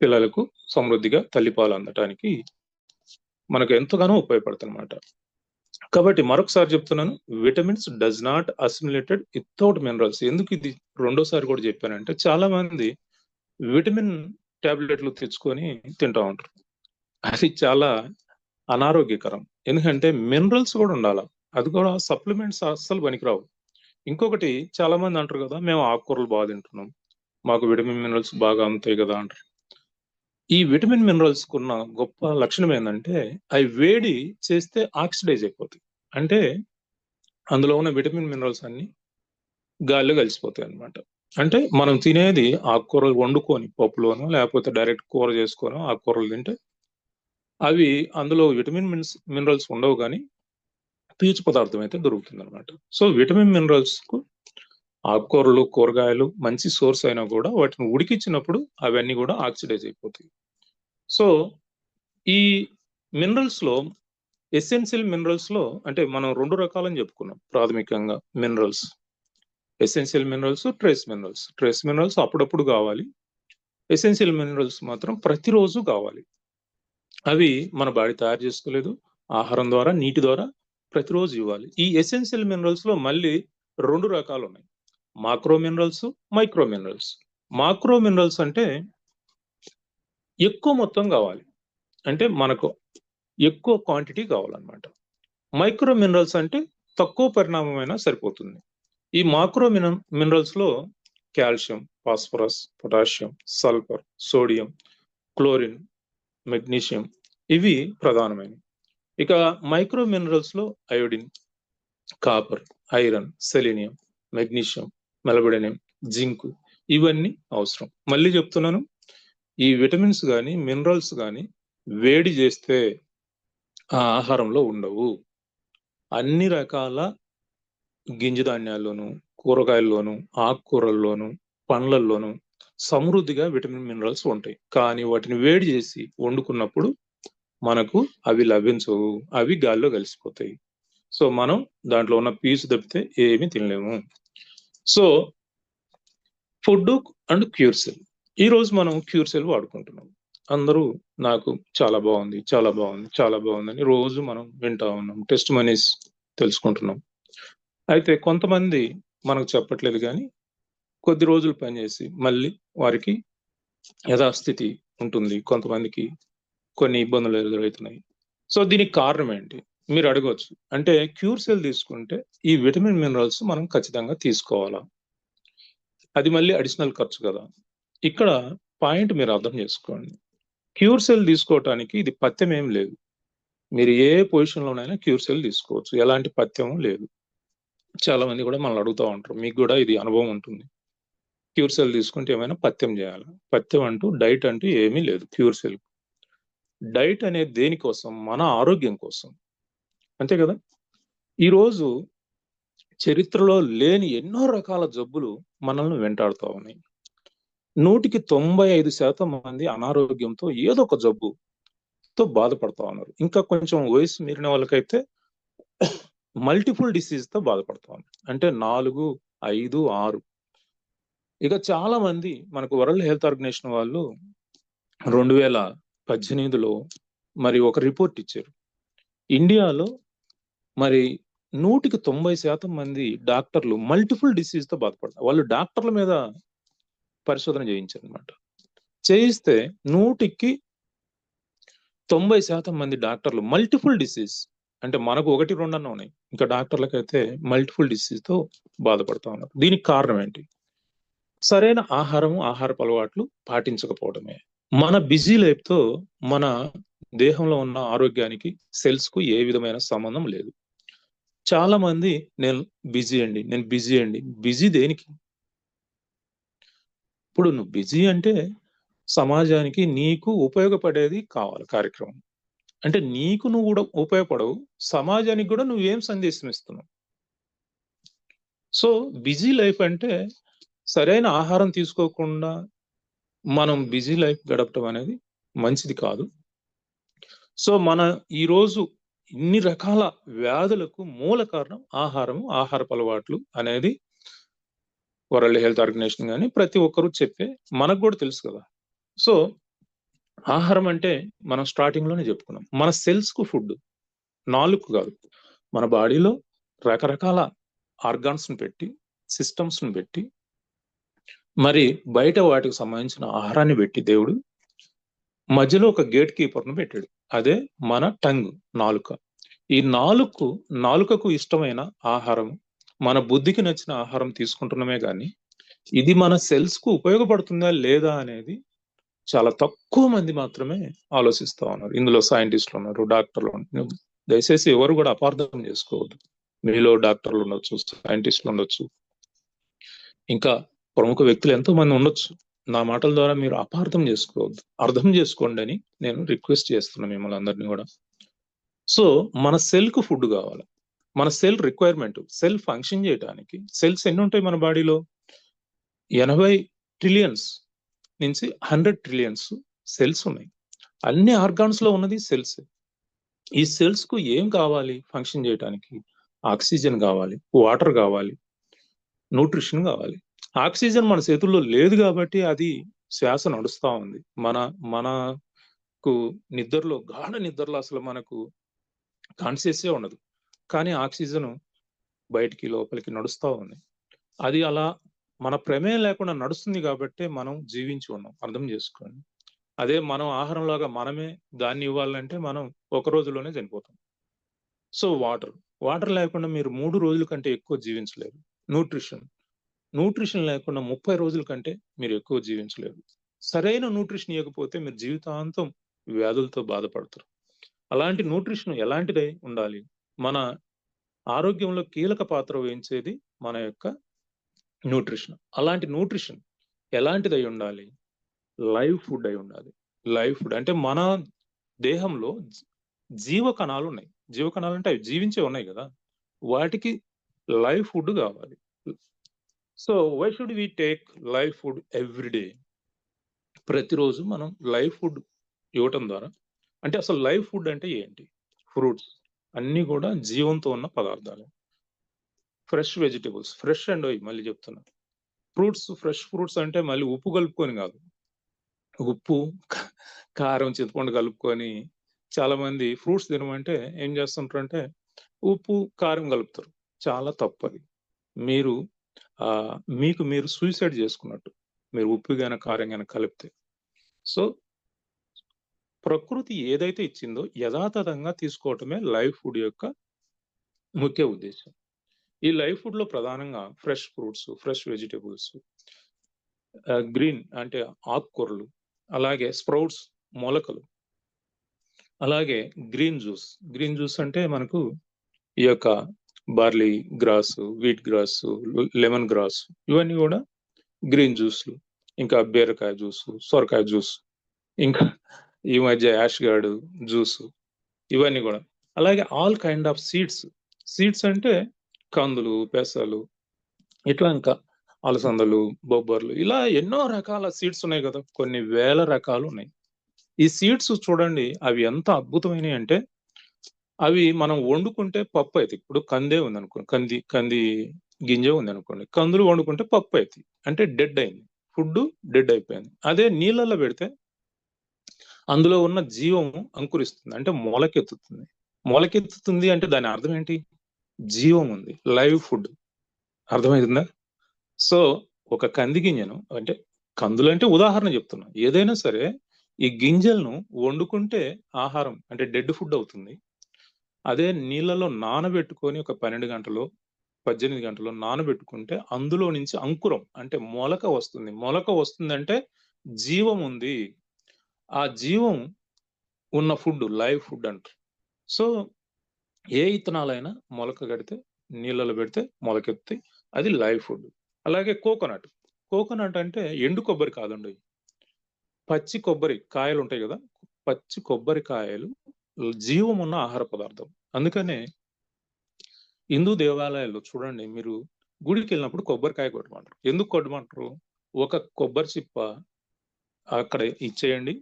పిల్లలకు సమృద్ధిగా తల్లిపాలు అందటానికి మనకు ఎంతగానో ఉపయోగపడుతుందన్నమాట. కాబట్టి మరొకసారి చెప్తున్నాను, vitamins does not assimilated without minerals. ఎందుకు ఇది రెండోసారి కూడా చెప్పానంటే, చాలా మంది విటమిన్ టాబ్లెట్లు తెచ్చుకొని తింటా ఉంటారు. అది చాలా అనారోగ్యకరం. ఎందుకంటే మినరల్స్ కూడా ఉండాలి. అది కూడా సప్లిమెంట్స్ అస్సలు పనికిరావు. ఇంకొకటి, చాలా మంది అంటారు కదా, మేము ఆకుకూరలు బాగా తింటున్నాం, మాకు విటమిన్ మినరల్స్ బాగా అందుతాయి కదా అంటారు. ఈ విటమిన్ మినరల్స్ కున్న గొప్ప లక్షణం ఏంటంటే, అవి వేడి చేస్తే ఆక్సిడైజ్ అయిపోతాయి. అంటే అందులో ఉన్న విటమిన్ మినరల్స్ అన్ని గాలిలో కలిసిపోతాయి అన్నమాట. అంటే మనం తినేది ఆకుకూరలు వండుకొని పప్పులోనో లేకపోతే డైరెక్ట్ కూర చేసుకోనో ఆకుకూరలు తింటే అవి అందులో విటమిన్ మినరల్స్ ఉండవు, కానీ పీచు పదార్థం అయితే దొరుకుతుంది అనమాట. సో విటమిన్ మినరల్స్ కు ఆకుకూరలు, కూరగాయలు మంచి సోర్స్ అయినా కూడా వాటిని ఉడికించినప్పుడు అవన్నీ కూడా ఆక్సిడైజ్ అయిపోతాయి. సో ఈ మినరల్స్ లో ఎసెన్షియల్ మినరల్స్ లో అంటే మనం రెండు రకాలని చెప్పుకున్నాం ప్రాథమికంగా. Minerals essential minerals, trace minerals. Trace minerals అప్పుడప్పుడు కావాలి, ఎసెన్షియల్ మినరల్స్ మాత్రం ప్రతిరోజు కావాలి. అవి మన బాడీ తయారు చేసుకోలేదు, ఆహారం ద్వారా, నీటి ద్వారా ప్రతిరోజు ఇవ్వాలి. ఈ ఎసెన్షియల్ మినరల్స్ లో మళ్ళీ రెండు రకాలు ఉన్నాయి, macro minerals, micro minerals. Macro minerals అంటే ఎక్కువ మొత్తం కావాలి, అంటే మనకు ఎక్కువ క్వాంటిటీ కావాలన్నమాట. మైక్రో మినరల్స్ అంటే తక్కువ పరిణామమైనా సరిపోతుంది. ఈ మాక్రో మినరల్స్ లో calcium, phosphorus, potassium, sulphur, sodium, chlorine, magnesium ఇవి ప్రధానమైనవి. ఇక మైక్రో మినరల్స్ లో iodine, copper, iron, selenium, magnesium, molybdenum, zinc ఇవన్నీ అవసరం. మళ్ళీ చెప్తున్నాను, ఈ విటమిన్స్ కానీ మినరల్స్ కానీ వేడి చేస్తే ఆ ఆహారంలో ఉండవు. అన్ని రకాల గింజ ధాన్యాల్లోనూ, కూరగాయల్లోనూ, ఆకుకూరల్లోనూ, పండ్లల్లోనూ సమృద్ధిగా విటమిన్ మినరల్స్ ఉంటాయి. కానీ వాటిని వేడి చేసి వండుకున్నప్పుడు మనకు అవి లభించవు, అవి గాల్లో కలిసిపోతాయి. సో మనం దాంట్లో ఉన్న పీసు తప్పితే ఏమీ తినలేము. So food and cure cell. ఈ రోజు మనం క్యూర్ సెల్ వాడుకుంటున్నాం. అందరూ నాకు చాలా బాగుంది, చాలా బాగుంది, చాలా బాగుందని రోజు మనం వింటా ఉన్నాం, టెస్ట్ మనీస్ తెలుసుకుంటున్నాం. అయితే కొంతమంది మనకు చెప్పట్లేదు, కానీ కొద్ది రోజులు పనిచేసి మళ్ళీ వారికి యథాస్థితి ఉంటుంది, కొంతమందికి కొన్ని ఇబ్బందులు ఎదురవుతున్నాయి. సో దీనికి కారణం ఏంటి మీరు అడగవచ్చు. అంటే క్యూర్ సెల్ తీసుకుంటే ఈ విటమిన్ మినరల్స్ మనం ఖచ్చితంగా తీసుకోవాలా, అది మళ్ళీ అడిషనల్ ఖర్చు కదా. ఇక్కడ పాయింట్ మీరు అర్థం చేసుకోండి. క్యూర్ సెల్ తీసుకోవటానికి ఇది పథ్యం ఏం లేదు. మీరు ఏ పొజిషన్లోనైనా క్యూర్ సెల్ తీసుకోవచ్చు, ఎలాంటి పథ్యం లేదు. చాలా మంది కూడా మనల్ని అడుగుతూ ఉంటారు, మీకు కూడా ఇది అనుభవం ఉంటుంది, క్యూర్ సెల్ తీసుకుంటే ఏమైనా పథ్యం చేయాలి. పథ్యం అంటూ డైట్ అంటూ ఏమీ లేదు క్యూర్ సెల్. డైట్ అనేది దేనికోసం? మన ఆరోగ్యం కోసం, అంతే కదా. ఈరోజు చరిత్రలో లేని ఎన్నో రకాల జబ్బులు మనల్ని వెంటాడుతూ ఉన్నాయి. 95% మంది అనారోగ్యంతో ఏదో ఒక జబ్బుతో బాధపడతా ఉన్నారు. ఇంకా కొంచెం వయసు మీరిన వాళ్ళకైతే మల్టిపుల్ డిసీజ్ తో బాధపడతా ఉన్నారు, అంటే 4, 5, 6. ఇక చాలా మంది మనకు వరల్డ్ హెల్త్ ఆర్గనైజేషన్ వాళ్ళు 2018లో మరి ఒక రిపోర్ట్ ఇచ్చారు. ఇండియాలో మరి 190% మంది డాక్టర్లు మల్టిపుల్ డిసీజ్ తో బాధపడతారు. వాళ్ళు డాక్టర్ల మీద పరిశోధన చేయించారు అనమాట. చేయిస్తే 190% మంది డాక్టర్లు మల్టిపుల్ డిసీజ్, అంటే మనకు 1, 2 అన్న ఉన్నాయి, ఇంకా డాక్టర్లకైతే మల్టిపుల్ డిసీజ్ తో బాధపడతా ఉన్నారు. దీనికి కారణం ఏంటి? సరైన ఆహారపు అలవాట్లు పాటించకపోవడమే. మన బిజీ లైఫ్తో మన దేహంలో ఉన్న ఆరోగ్యానికి సెల్స్ కు ఏ విధమైన సంబంధం లేదు. చాలా మంది నేను బిజీ దేనికి? ఇప్పుడు నువ్వు బిజీ అంటే సమాజానికి నీకు ఉపయోగపడేది కావాలి కార్యక్రమం. అంటే నీకు నువ్వు కూడా ఉపయోగపడవు, సమాజానికి కూడా నువ్వేం సందేశం ఇస్తున్నావు. సో బిజీ లైఫ్ అంటే సరైన ఆహారం తీసుకోకుండా మనం బిజీ లైఫ్ గడపడం అనేది మంచిది కాదు. సో మన ఈరోజు ఇన్ని రకాల వ్యాధులకు మూల కారణం ఆహారపు అలవాట్లు అనేది వరల్డ్ హెల్త్ ఆర్గనైజేషన్ కానీ ప్రతి ఒక్కరూ చెప్పే మనకు కూడా తెలుసు కదా. సో ఆహారం అంటే మనం స్టార్టింగ్ లోనే చెప్పుకున్నాం, మన సెల్స్ కు ఫుడ్, నాలుగు కాదు, మన బాడీలో రకరకాల ఆర్గాన్స్ ని పెట్టి, సిస్టమ్స్ ని పెట్టి, మరి బయట వాటికి సంబంధించిన ఆహారాన్ని పెట్టి దేవుడు మధ్యలో ఒక గేట్ కీపర్ ను పెట్టాడు. అదే మన టంగ్, నాలుక. ఈ నాలుకకు ఇష్టమైన ఆహారం, మన బుద్ధికి నచ్చిన ఆహారం తీసుకుంటున్నామే కానీ ఇది మన సెల్స్ కు ఉపయోగపడుతుందా లేదా అనేది చాలా తక్కువ మంది మాత్రమే ఆలోచిస్తా ఉన్నారు. ఇందులో సైంటిస్టులు ఉన్నారు, డాక్టర్లు ఉన్నారు. దయచేసి ఎవరు కూడా అపార్థం చేసుకోవద్దు. మీలో డాక్టర్లు ఉండొచ్చు, సైంటిస్టులు ఉండొచ్చు, ఇంకా ప్రముఖ వ్యక్తులు ఎంతో మంది ఉండొచ్చు. నా మాటల ద్వారా మీరు అపార్థం చేసుకోవద్దు, అర్థం చేసుకోండి అని నేను రిక్వెస్ట్ చేస్తున్నాను మిమ్మల్ని అందరినీ కూడా. సో మన సెల్ కు ఫుడ్ కావాలి. మన సెల్ రిక్వైర్మెంట్, సెల్ ఫంక్షన్ చేయడానికి సెల్స్ ఎన్ని ఉంటాయి మన బాడీలో? 80 ట్రిలియన్స్ నుంచి 100 ట్రిలియన్స్ సెల్స్ ఉన్నాయి. అన్ని ఆర్గాన్స్ లో ఉన్నది సెల్స్. ఈ సెల్స్ కు ఏం కావాలి ఫంక్షన్ చేయడానికి? ఆక్సిజన్ కావాలి, వాటర్ కావాలి, న్యూట్రిషన్ కావాలి. ఆక్సిజన్ మన చేతుల్లో లేదు కాబట్టి అది శ్వాస నడుస్తా ఉంది. మనకు నిద్రలో, గాఢ నిద్రలో అసలు మనకు కాన్షియస్సే ఉండదు, కానీ ఆక్సిజన్ బయటికి లోపలికి నడుస్తూ ఉంది. అది అలా మన ప్రమేయం లేకుండా నడుస్తుంది కాబట్టి మనం జీవించి ఉన్నాం, అర్థం చేసుకోండి. అదే మనం ఆహారంలాగా మనమే దాన్ని ఇవ్వాలంటే మనం ఒక రోజులోనే చనిపోతాం. సో వాటర్ లేకుండా మీరు 3 రోజుల కంటే ఎక్కువ జీవించలేరు. న్యూట్రిషన్ లేకుండా 30 రోజుల కంటే మీరు ఎక్కువ జీవించలేరు. సరైన న్యూట్రిషన్ ఇవ్వకపోతే మీరు జీవితాంతం వ్యాధులతో బాధపడతారు. అలాంటి న్యూట్రిషన్ ఎలాంటిదై ఉండాలి? మన ఆరోగ్యంలో కీలక పాత్ర వహించేది మన యొక్క న్యూట్రిషన్. అలాంటి న్యూట్రిషన్ ఎలాంటిదై ఉండాలి? లైవ్ ఫుడ్ అయి ఉండాలి. లైవ్ ఫుడ్ అంటే మన దేహంలో జీవ కణాలు ఉన్నాయి. జీవ కణాలు అంటే అవి జీవించే ఉన్నాయి కదా, వాటికి లైవ్ ఫుడ్ కావాలి. So why should we take live food every day? ప్రతిరోజు మనం లైవ్ ఫుడ్ ఇవ్వటం ద్వారా, అంటే అసలు లైవ్ ఫుడ్ అంటే ఏంటి? ఫ్రూట్స్ అన్ని కూడా జీవంతో ఉన్న పదార్థాలు. ఫ్రెష్ వెజిటేబుల్స్, ఫ్రెష్ అండ్ మళ్ళీ చెప్తున్నా, ఫ్రెష్ ఫ్రూట్స్ అంటే మళ్ళీ ఉప్పు కలుపుకొని కాదు. ఉప్పు, కారం, చింతపండు కలుపుకొని చాలా మంది ఫ్రూట్స్ తినమంటే ఏం చేస్తుంటారంటే ఉప్పు, కారం కలుపుతారు. చాలా తప్పది. మీకు మీరు సూసైడ్ చేసుకున్నట్టు, మీరు ఉప్పు గాన కారం గాన కలిపితే. సో ప్రకృతి ఏదైతే ఇచ్చిందో యథాతథంగా తీసుకోవటమే లైవ్ ఫుడ్ యొక్క ముఖ్య ఉద్దేశం. ఈ లైవ్ ఫుడ్ లో ప్రధానంగా fresh fruits, fresh vegetables, green అంటే ఆకుకూరలు, అలాగే స్ప్రౌట్స్, మొలకలు, అలాగే గ్రీన్ జ్యూస్ అంటే మనకు ఈ యొక్క barley grass, wheat grass, lemon grass, ఇవన్నీ కూడా గ్రీన్ జ్యూస్లు. ఇంకా బీరకాయ జ్యూస్, సొరకాయ జ్యూస్, ఇంకా ఈ మధ్య యాష్ గార్డ్ జ్యూస్, ఇవన్నీ కూడా. అలాగే ఆల్ కైండ్ ఆఫ్ సీడ్స్ అంటే కందులు, పెసలు, ఇట్లా ఇంకా అలసందలు, బొబ్బర్లు, ఇలా ఎన్నో రకాల సీడ్స్ ఉన్నాయి కదా, కొన్ని వేల రకాలు ఉన్నాయి. ఈ సీడ్స్ చూడండి, అవి ఎంత అద్భుతమైనవి అంటే అవి మనం వండుకుంటే పప్పు అవుతాయి. ఇప్పుడు కందే ఉంది అనుకోండి, కంది గింజ ఉంది అనుకోండి, కందులు వండుకుంటే పప్పు అవుతాయి. అంటే డెడ్ అయింది, ఫుడ్ డెడ్ అయిపోయింది. అదే నీళ్ళల్లో పెడితే అందులో ఉన్న జీవం అంకురిస్తుంది, అంటే మొలకెత్తుతుంది అంటే దాని అర్థం ఏంటి? జీవం ఉంది, లైవ్ ఫుడ్. అర్థమవుతుందా? సో ఒక కంది గింజను, అంటే కందులు అంటే ఉదాహరణ చెప్తున్నా, ఏదైనా సరే ఈ గింజలను వండుకుంటే ఆహారం, అంటే డెడ్ ఫుడ్ అవుతుంది. అదే నీళ్ళలో నానబెట్టుకొని ఒక 12 గంటలు 18 గంటలు నానబెట్టుకుంటే అందులో నుంచి అంకురం అంటే మొలక వస్తుంది. మొలక వస్తుందంటే జీవం ఉంది. ఆ జీవం ఉన్న ఫుడ్ లైవ్ ఫుడ్ అంటారు. సో ఏ ఇత్తనాలైనా మొలక కడితే నీళ్ళలో పెడితే మొలకెత్తి అది లైవ్ ఫుడ్. అలాగే కోకోనట్. కోకోనట్ అంటే ఎండు కొబ్బరి కాదండి, పచ్చి కొబ్బరి కాయలు ఉంటాయి కదా, పచ్చి కొబ్బరికాయలు జీవం ఉన్న ఆహార పదార్థం. అందుకనే హిందూ దేవాలయాల్లో చూడండి, మీరు గుడికి వెళ్ళినప్పుడు కొబ్బరికాయ కొట్టమంటారు. ఎందుకు కొట్టమంటారు? ఒక కొబ్బరి చిప్ప అక్కడ ఇచ్చేయండి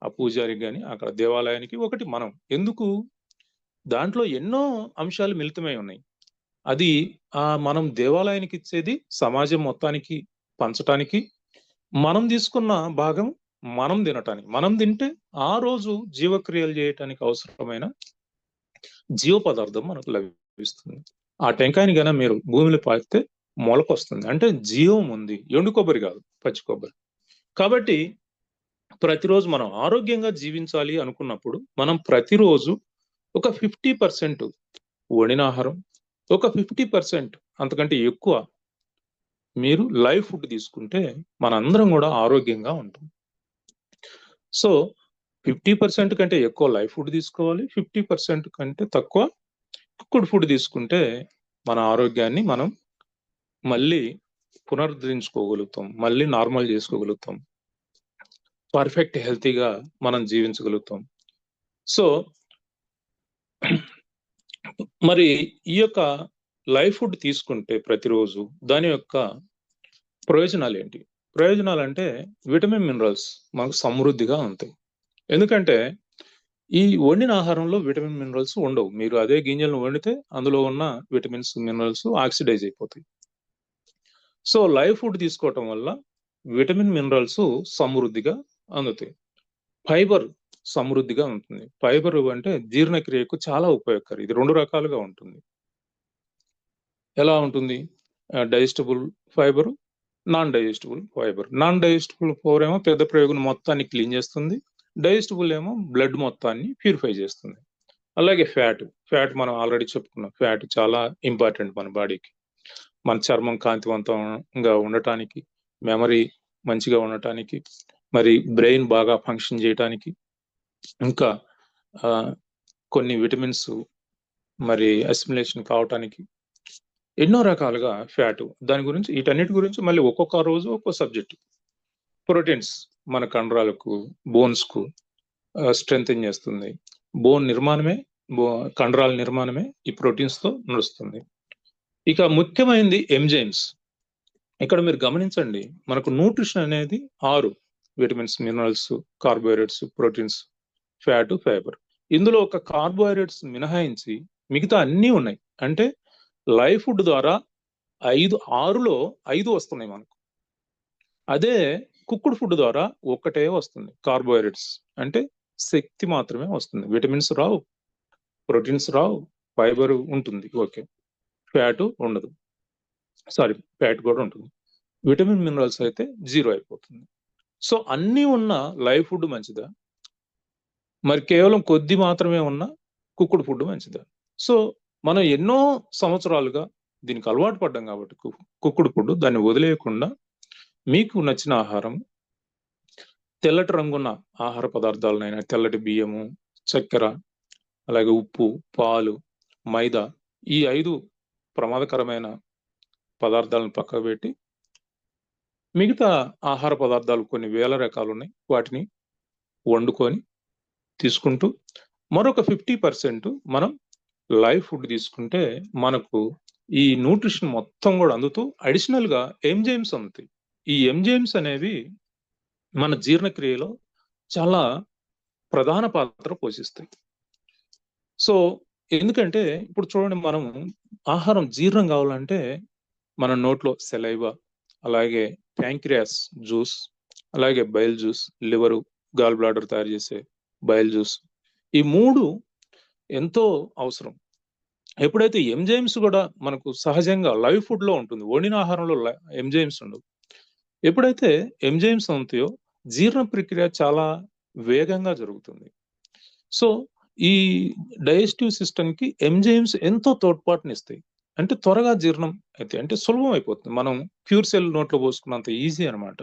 ఆ పూజారికి కానీ అక్కడ దేవాలయానికి, ఒకటి మనం. ఎందుకు? దాంట్లో ఎన్నో అంశాలు మిళితమై ఉన్నాయి. అది మనం దేవాలయానికి ఇచ్చేది సమాజం మొత్తానికి పంచటానికి, మనం తీసుకున్న భాగం మనం తినటానికి. మనం తింటే ఆ రోజు జీవక్రియలు చేయటానికి అవసరమైన జీవ పదార్థం మనకు లభిస్తుంది. ఆ టెంకాయని గన మీరు భూమిలో పాకితే మొలకొస్తుంది, అంటే జీవం ఉంది. ఎండు కొబ్బరి కాదు, పచ్చి కొబ్బరి. కాబట్టి ప్రతిరోజు మనం ఆరోగ్యంగా జీవించాలి అనుకున్నప్పుడు మనం ప్రతిరోజు ఒక 50% వండిన ఆహారం, ఒక 50% అంతకంటే ఎక్కువ మీరు లైవ్ ఫుడ్ తీసుకుంటే మనందరం కూడా ఆరోగ్యంగా ఉంటాం. సో 50% కంటే ఎక్కువ లైవ్ ఫుడ్ తీసుకోవాలి, 50% కంటే తక్కువ కుక్డ్ ఫుడ్ తీసుకుంటే మన ఆరోగ్యాన్ని మనం మళ్ళీ పునరుద్ధరించుకోగలుగుతాం, మళ్ళీ నార్మల్ చేసుకోగలుగుతాం, పర్ఫెక్ట్ హెల్తీగా మనం జీవించగలుగుతాం. సో మరి ఈ యొక్క లైవ్ ఫుడ్ తీసుకుంటే ప్రతిరోజు దాని యొక్క ప్రయోజనాలు ఏంటి? ప్రయోజనాలు అంటే విటమిన్ మినరల్స్ మనకు సమృద్ధిగా ఉంటాయి. ఎందుకంటే ఈ వండిన ఆహారంలో విటమిన్ మినరల్స్ ఉండవు. మీరు అదే గింజలను వండితే అందులో ఉన్న విటమిన్స్ మినరల్స్ ఆక్సిడైజ్ అయిపోతాయి. సో లైవ్ ఫుడ్ తీసుకోవటం వల్ల విటమిన్ మినరల్స్ సమృద్ధిగా అందుతాయి. ఫైబర్ సమృద్ధిగా ఉంటుంది. ఫైబర్ అంటే జీర్ణక్రియకు చాలా ఉపయోగకరం. ఇది 2 రకాలుగా ఉంటుంది. ఎలా ఉంటుంది? Digestible fibre, non digestible fibre. Non digestible fibre ఏమో పెద్ద ప్రయోగం మొత్తాన్ని క్లీన్ చేస్తుంది, డైజెస్టబుల్ ఏమో బ్లడ్ మొత్తాన్ని ప్యూరిఫై చేస్తుంది. అలాగే ఫ్యాట్ మనం ఆల్రెడీ చెప్పుకున్నాం. ఫ్యాట్ చాలా ఇంపార్టెంట్ మన బాడీకి. మన చర్మం కాంతివంతంగా ఉండటానికి, మెమరీ మంచిగా ఉండటానికి, మరి బ్రెయిన్ బాగా ఫంక్షన్ చేయటానికి, ఇంకా కొన్ని విటమిన్స్ మరి అసిమిలేషన్ కావటానికి ఎన్నో రకాలుగా ఫ్యాట్. దాని గురించి వీటన్నిటి గురించి మళ్ళీ ఒక్కొక్క రోజు ఒక్కో సబ్జెక్ట్. ప్రోటీన్స్ మన కండరాలకు, బోన్స్కు స్ట్రెంథెన్ చేస్తుంది. బోన్ నిర్మాణమే, కండరాల నిర్మాణమే ఈ ప్రోటీన్స్తో నడుస్తుంది. ఇక ముఖ్యమైనది ఎంజైమ్స్. ఇక్కడ మీరు గమనించండి, మనకు న్యూట్రిషన్ అనేది 6: vitamins, minerals, carbohydrates, proteins, fat, fibre. ఇందులో ఒక కార్బోహైడ్రేట్స్ మినహాయించి మిగతా అన్నీ ఉన్నాయి. అంటే లైవ్ ఫుడ్ ద్వారా 6లో 5 వస్తున్నాయి మనకు. అదే కుక్డ్ ఫుడ్ ద్వారా ఒక్కటే వస్తుంది, కార్బోహైడ్రేట్స్. అంటే శక్తి మాత్రమే వస్తుంది. విటమిన్స్ రావు, ప్రోటీన్స్ రావు, ఫైబర్ ఉంటుంది, ఓకే, ఫ్యాట్ ఉండదు. సారీ, ఫ్యాట్ కూడా ఉంటుంది. విటమిన్ మినరల్స్ అయితే 0 అయిపోతుంది. సో అన్నీ ఉన్న లైవ్ ఫుడ్ మంచిదా, మరి కేవలం కొద్ది మాత్రమే ఉన్న కుక్డ్ ఫుడ్ మంచిదా? సో మనం ఎన్నో సంవత్సరాలుగా దీనికి అలవాటు పడ్డాం కాబట్టి కుక్డ్ ఫుడ్, దాన్ని వదిలేయకుండా మీకు నచ్చిన ఆహారం, తెల్లటి రంగున్న ఆహార పదార్థాలనైనా, తెల్లటి బియ్యము, చక్కెర, అలాగే ఉప్పు, పాలు, మైదా, ఈ 5 ప్రమాదకరమైన పదార్థాలను పక్కకు పెట్టి మిగతా ఆహార పదార్థాలు కొన్ని వేల రకాలు ఉన్నాయి, వాటిని వండుకొని తీసుకుంటూ మరొక 50% మనం లైవ్ ఫుడ్ తీసుకుంటే మనకు ఈ న్యూట్రిషన్ మొత్తం కూడా అందుతూ అడిషనల్గా ఎంజైమ్స్ అందుతాయి. ఈ ఎంజైమ్స్ అనేవి మన జీర్ణక్రియలో చాలా ప్రధాన పాత్ర పోషిస్తాయి. సో ఎందుకంటే ఇప్పుడు చూడండి, మనం ఆహారం జీర్ణం కావాలంటే మన నోట్లో సెలైవా, అలాగే ప్యాంక్రియాస్ జ్యూస్, అలాగే bile juice, liver, gall bladder తయారు చేసే బైల్ జ్యూస్, ఈ 3 ఎంతో అవసరం. ఎప్పుడైతే ఎంజైమ్స్ కూడా మనకు సహజంగా లైవ్ ఫుడ్ లో ఉంటుంది, వండిన ఆహారంలో ఎంజైమ్స్ ఉండవు. ఎప్పుడైతే ఎంజైమ్స్ ఉంటాయో జీర్ణ ప్రక్రియ చాలా వేగంగా జరుగుతుంది. సో ఈ డైజెస్టివ్ సిస్టమ్ కి ఎంజైమ్స్ ఎంతో తోడ్పాటునిస్తాయి. అంటే త్వరగా జీర్ణం అయితే అంటే సులభం అయిపోతుంది. మనం క్యూర్ సెల్ నోట్లో పోసుకున్నంత ఈజీ అనమాట.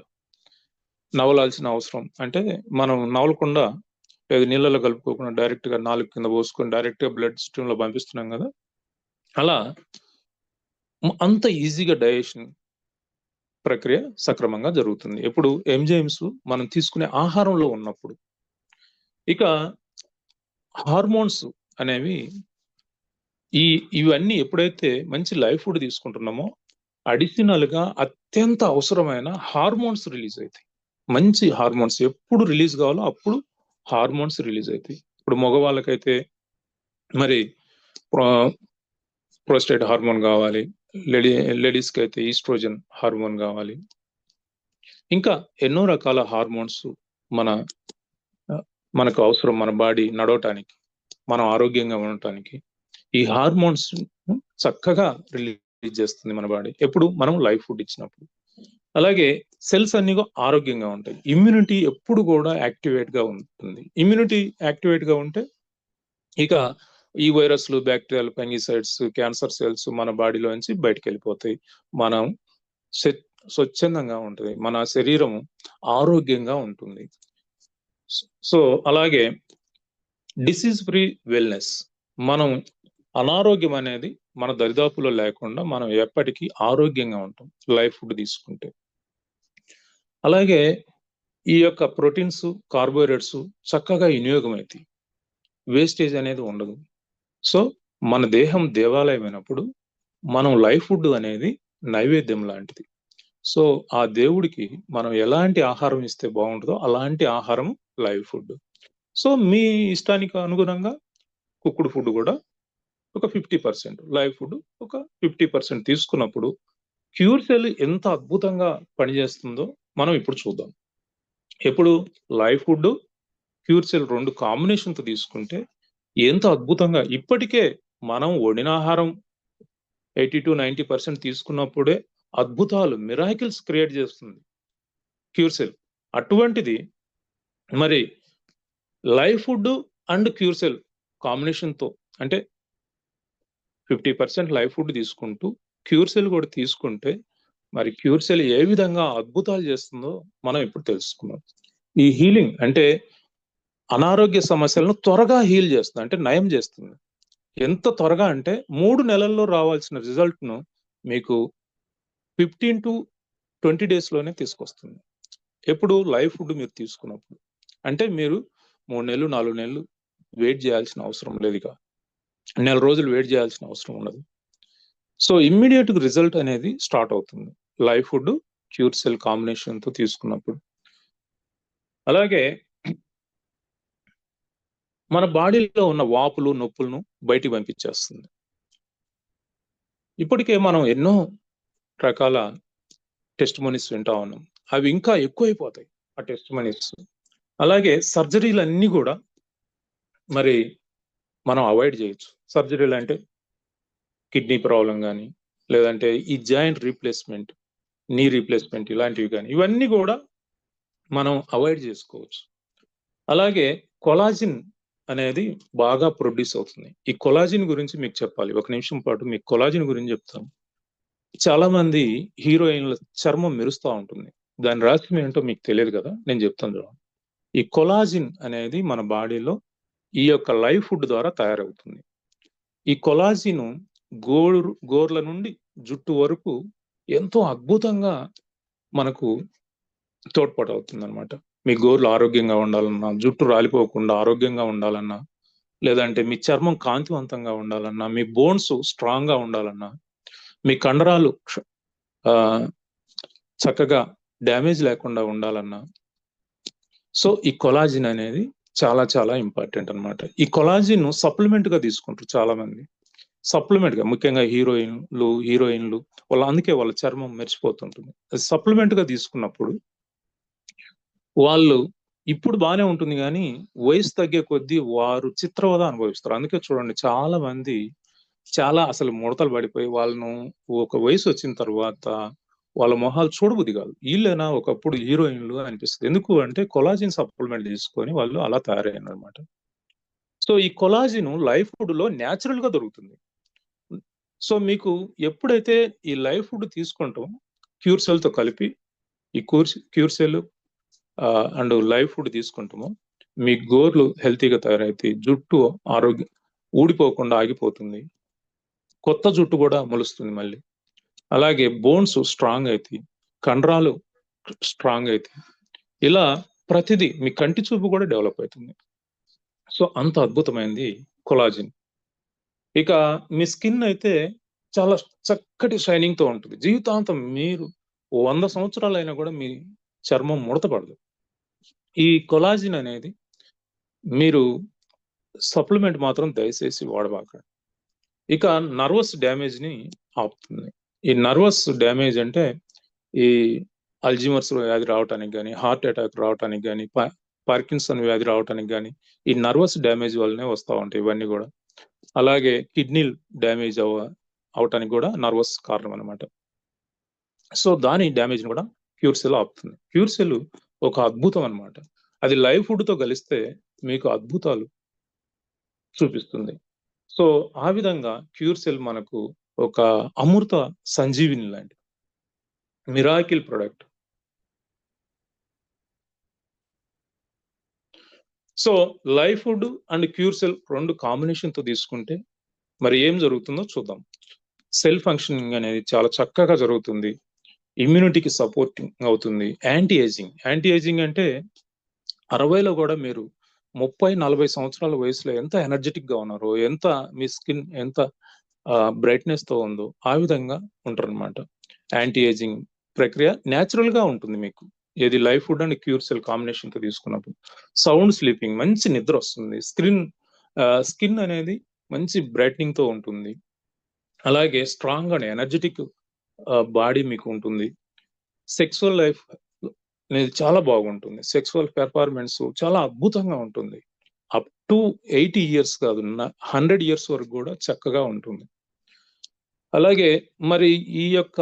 నవలాల్సిన అవసరం అంటే మనం నవలకుండా లేదా నీళ్ళలో కలుపుకోకుండా డైరెక్ట్ గా నాలుగు కింద పోసుకొని డైరెక్ట్ గా బ్లడ్ స్ట్రీమ్ లో పంపిస్తున్నాం కదా, అలా అంత ఈజీగా డైజెషన్ ప్రక్రియ సక్రమంగా జరుగుతుంది ఎప్పుడు ఎంజైమ్స్ మనం తీసుకునే ఆహారంలో ఉన్నప్పుడు. ఇక హార్మోన్స్ అనేవి ఇవన్నీ ఎప్పుడైతే మంచి లైఫ్ ఫుడ్ తీసుకుంటున్నామో అడిషనల్ గా అత్యంత అవసరమైన హార్మోన్స్ రిలీజ్ అవుతాయి. మంచి హార్మోన్స్ ఎప్పుడు రిలీజ్ కావాలో అప్పుడు హార్మోన్స్ రిలీజ్ అవుతాయి. ఇప్పుడు మగవాళ్ళకైతే మరి ప్రోస్టేట్ హార్మోన్ కావాలి, లేడీస్కి అయితే ఈస్ట్రోజన్ హార్మోన్ కావాలి, ఇంకా ఎన్నో రకాల హార్మోన్స్ మనకు అవసరం మన బాడీ నడవటానికి, మనం ఆరోగ్యంగా ఉండటానికి. ఈ హార్మోన్స్ చక్కగా రిలీజ్ చేస్తుంది మన బాడీ ఎప్పుడు మనం లైఫ్ ఫుడ్ ఇచ్చినప్పుడు. అలాగే సెల్స్ అన్ని ఆరోగ్యంగా ఉంటాయి. ఇమ్యూనిటీ ఎప్పుడు కూడా యాక్టివేట్ గా ఉంటుంది. ఇమ్యూనిటీ యాక్టివేట్ గా ఉంటే ఇక ఈ వైరస్లు, బ్యాక్టీరియాలు, ఫంగిసైడ్స్, క్యాన్సర్ సెల్స్ మన బాడీలోంచి బయటకు వెళ్ళిపోతాయి. మనం స్వచ్ఛందంగా ఉంటుంది, మన శరీరం ఆరోగ్యంగా ఉంటుంది. సో అలాగే డిసీజ్ ఫ్రీ వెల్నెస్, మనం అనారోగ్యం అనేది మన దరిదాపులో లేకుండా మనం ఎప్పటికీ ఆరోగ్యంగా ఉంటాం లైఫ్ ఫుడ్ తీసుకుంటే. అలాగే ఈ యొక్క ప్రోటీన్స్, కార్బోహైడ్రేట్స్ చక్కగా వినియోగం అవుతాయి, వేస్టేజ్ అనేది ఉండదు. సో మన దేహం దేవాలయమైనప్పుడు మనం లైఫ్ ఫుడ్ అనేది నైవేద్యం లాంటిది. సో ఆ దేవుడికి మనం ఎలాంటి ఆహారం ఇస్తే బాగుంటుందో అలాంటి ఆహారం లైవ్ ఫుడ్. సో మీ ఇష్టానికి అనుగుణంగా కుక్డ్ ఫుడ్ కూడా ఒక 50%, లైవ్ ఫుడ్ ఒక 50% తీసుకున్నప్పుడు క్యూర్ సెల్ ఎంత అద్భుతంగా పనిచేస్తుందో మనం ఇప్పుడు చూద్దాం. ఎప్పుడు లైవ్ ఫుడ్, క్యూర్ సెల్ రెండు కాంబినేషన్తో తీసుకుంటే ఎంత అద్భుతంగా, ఇప్పటికే మనం వండిన ఆహారం 80-90% తీసుకున్నప్పుడే అద్భుతాలు, మిరాకిల్స్ క్రియేట్ చేస్తుంది క్యూర్ సెల్. అటువంటిది మరి live food and cure cell కాంబినేషన్తో అంటే 50% లైవ్ ఫుడ్ తీసుకుంటూ క్యూర్ సెల్ కూడా తీసుకుంటే మరి క్యూర్ సెల్ ఏ విధంగా అద్భుతాలు చేస్తుందో మనం ఇప్పుడు తెలుసుకున్నాం. ఈ హీలింగ్ అంటే అనారోగ్య సమస్యలను త్వరగా హీల్ చేస్తుంది, అంటే నయం చేస్తుంది. ఎంత త్వరగా అంటే 3 నెలల్లో రావాల్సిన రిజల్ట్ ను మీకు 15-20 days లోనే తీసుకొస్తుంది. ఎప్పుడు లైవ్ ఫుడ్ మీరు తీసుకున్నప్పుడు. అంటే మీరు 3 నెలలు 4 నెలలు వెయిట్ చేయాల్సిన అవసరం లేదు, ఇక నెల రోజులు వెయిట్ చేయాల్సిన అవసరం ఉండదు. సో ఇమ్మీడియట్ రిజల్ట్ అనేది స్టార్ట్ అవుతుంది లైవ్ ఫుడ్ క్యూర్ సెల్ కాంబినేషన్తో తీసుకున్నప్పుడు. అలాగే మన బాడీలో ఉన్న వాపులు, నొప్పులను బయటికి పంపించేస్తుంది. ఇప్పటికే మనం ఎన్నో రకాల టెస్టిమోనీస్ వింటా ఉన్నాం, అవి ఇంకా ఎక్కువైపోతాయి ఆ టెస్టిమోనీస్. అలాగే సర్జరీలు అన్నీ కూడా మరి మనం అవాయిడ్ చేయొచ్చు. సర్జరీలు అంటే కిడ్నీ ప్రాబ్లం కానీ, లేదంటే ఈ జాయింట్ రీప్లేస్మెంట్, నీ రీప్లేస్మెంట్ ఇలాంటివి కానీ, ఇవన్నీ కూడా మనం అవాయిడ్ చేసుకోవచ్చు. అలాగే కొలాజిన్ అనేది బాగా ప్రొడ్యూస్ అవుతుంది. ఈ కొలాజిన్ గురించి మీకు చెప్పాలి, ఒక నిమిషం పాటు మీకు కొలాజిన్ గురించి చెప్తాను. చాలా మంది హీరోయిన్ల చర్మం మెరుస్తూ ఉంటుంది, దాని రహస్యం ఏంటో మీకు తెలియదు కదా, నేను చెప్తాను చూడండి. ఈ కొలాజిన్ అనేది మన బాడీలో ఈ యొక్క లైవ్ ఫుడ్ ద్వారా తయారవుతుంది. ఈ కొలాజిన్ గోర్ల నుండి జుట్టు వరకు ఎంతో అద్భుతంగా మనకు తోడ్పాటవుతుంది అనమాట. మీ గోర్లు ఆరోగ్యంగా ఉండాలన్నా, జుట్టు రాలిపోకుండా ఆరోగ్యంగా ఉండాలన్నా, లేదంటే మీ చర్మం కాంతివంతంగా ఉండాలన్నా, మీ బోన్స్ స్ట్రాంగ్ గా ఉండాలన్నా, మీ కండరాలు చక్కగా డ్యామేజ్ లేకుండా ఉండాలన్నా, సో ఈ కొలాజిన్ అనేది చాలా చాలా ఇంపార్టెంట్ అనమాట. ఈ కొలాజిన్ సప్లిమెంట్ గా తీసుకుంటారు చాలా మంది, సప్లిమెంట్ గా, ముఖ్యంగా హీరోయిన్లు వాళ్ళ, అందుకే వాళ్ళ చర్మం మెరిసిపోతుంటుంది. సప్లిమెంట్ గా తీసుకున్నప్పుడు వాళ్ళు ఇప్పుడు బాగానే ఉంటుంది కానీ వయసు తగ్గే కొద్దీ వారు చిత్రవద అనుభవిస్తారు. అందుకే చూడండి చాలా మంది చాలా అసలు ముడతలు పడిపోయి వాళ్ళను ఒక వయసు వచ్చిన తర్వాత వాళ్ళ మొహాలు చూడబుద్ధి కాదు. వీళ్ళైనా ఒకప్పుడు హీరోయిన్లు అనిపిస్తుంది. ఎందుకు అంటే కొలాజిన్ సప్లిమెంట్ తీసుకొని వాళ్ళు అలా తయారయ్యారు అనమాట. సో ఈ కొలాజిన్ లైఫ్ ఫుడ్ లో న్యాచురల్ గా దొరుకుతుంది. సో మీకు ఎప్పుడైతే ఈ లైవ్ ఫుడ్ తీసుకుంటాం క్యూర్ సెల్తో కలిపి ఈ cure cell and live food తీసుకుంటామో మీ గోర్లు హెల్తీగా తయారైతే జుట్టు ఆరోగ్యం ఊడిపోకుండా ఆగిపోతుంది, కొత్త జుట్టు కూడా మొలుస్తుంది మళ్ళీ. అలాగే బోన్స్ స్ట్రాంగ్ అవుతాయి, కండరాలు స్ట్రాంగ్ అవుతాయి. ఇలా ప్రతిదీ మీ కంటి చూపు కూడా డెవలప్ అవుతుంది. సో అంత అద్భుతమైనది కొలాజిన్. ఇక మీ స్కిన్ అయితే చాలా చక్కటి షైనింగ్ తో ఉంటుంది. జీవితాంతం మీరు 100 సంవత్సరాలైనా కూడా మీ చర్మం ముడతపడదు. ఈ కొలాజిన్ అనేది మీరు సప్లిమెంట్ మాత్రం దయచేసి వాడబాకండి. ఇక నర్వస్ డ్యామేజ్ ని ఆపుతుంది. ఈ నర్వస్ డ్యామేజ్ అంటే ఈ అల్జీమర్స్ వ్యాధి రావటానికి కానీ, హార్ట్ అటాక్ రావటానికి కానీ, పార్కిన్సన్ వ్యాధి రావటానికి కానీ ఈ నర్వస్ డ్యామేజ్ వల్లనే వస్తూ ఉంటాయి ఇవన్నీ కూడా. అలాగే కిడ్నీ డ్యామేజ్ అవటానికి కూడా నర్వస్ కారణం అనమాట. సో దాని డ్యామేజ్ కూడా క్యూర్ సెల్ ఆపుతుంది. క్యూర్ సెల్ ఒక అద్భుతం అనమాట. అది లైవ్ ఫుడ్ తో కలిస్తే మీకు అద్భుతాలు చూపిస్తుంది. సో ఆ విధంగా క్యూర్ సెల్ మనకు ఒక అమృత సంజీవిని లాంటి miracle product. So live food and cure cell రెండు కాంబినేషన్ తో తీసుకుంటే మరి ఏం జరుగుతుందో చూద్దాం. సెల్ ఫంక్షనింగ్ అనేది చాలా చక్కగా జరుగుతుంది, ఇమ్యూనిటీకి సపోర్టింగ్ అవుతుంది. యాంటీ ఏజింగ్ అంటే 60లో కూడా మీరు 30-40 సంవత్సరాల వయసులో ఎంత ఎనర్జెటిక్ గా ఉన్నారో, ఎంత మీ స్కిన్ ఎంత బ్రైట్నెస్ తో ఉందో ఆ విధంగా ఉంటారనమాట. యాంటీ ఏజింగ్ ప్రక్రియ న్యాచురల్ గా ఉంటుంది మీకు ఏది live food and cure cell combination తో తీసుకున్నప్పుడు. సౌండ్ స్లీపింగ్, మంచి నిద్ర వస్తుంది. స్కిన్ అనేది మంచి బ్రైట్నింగ్ తో ఉంటుంది. అలాగే స్ట్రాంగ్ అండ్ ఎనర్జెటిక్ బాడీ మీకు ఉంటుంది. సెక్సువల్ లైఫ్ అనేది చాలా బాగుంటుంది. సెక్సువల్ పెర్ఫార్మెన్స్ చాలా అద్భుతంగా ఉంటుంది. అప్ టు 80 years కాదు, 100 years వరకు కూడా చక్కగా ఉంటుంది. అలాగే మరి ఈ యొక్క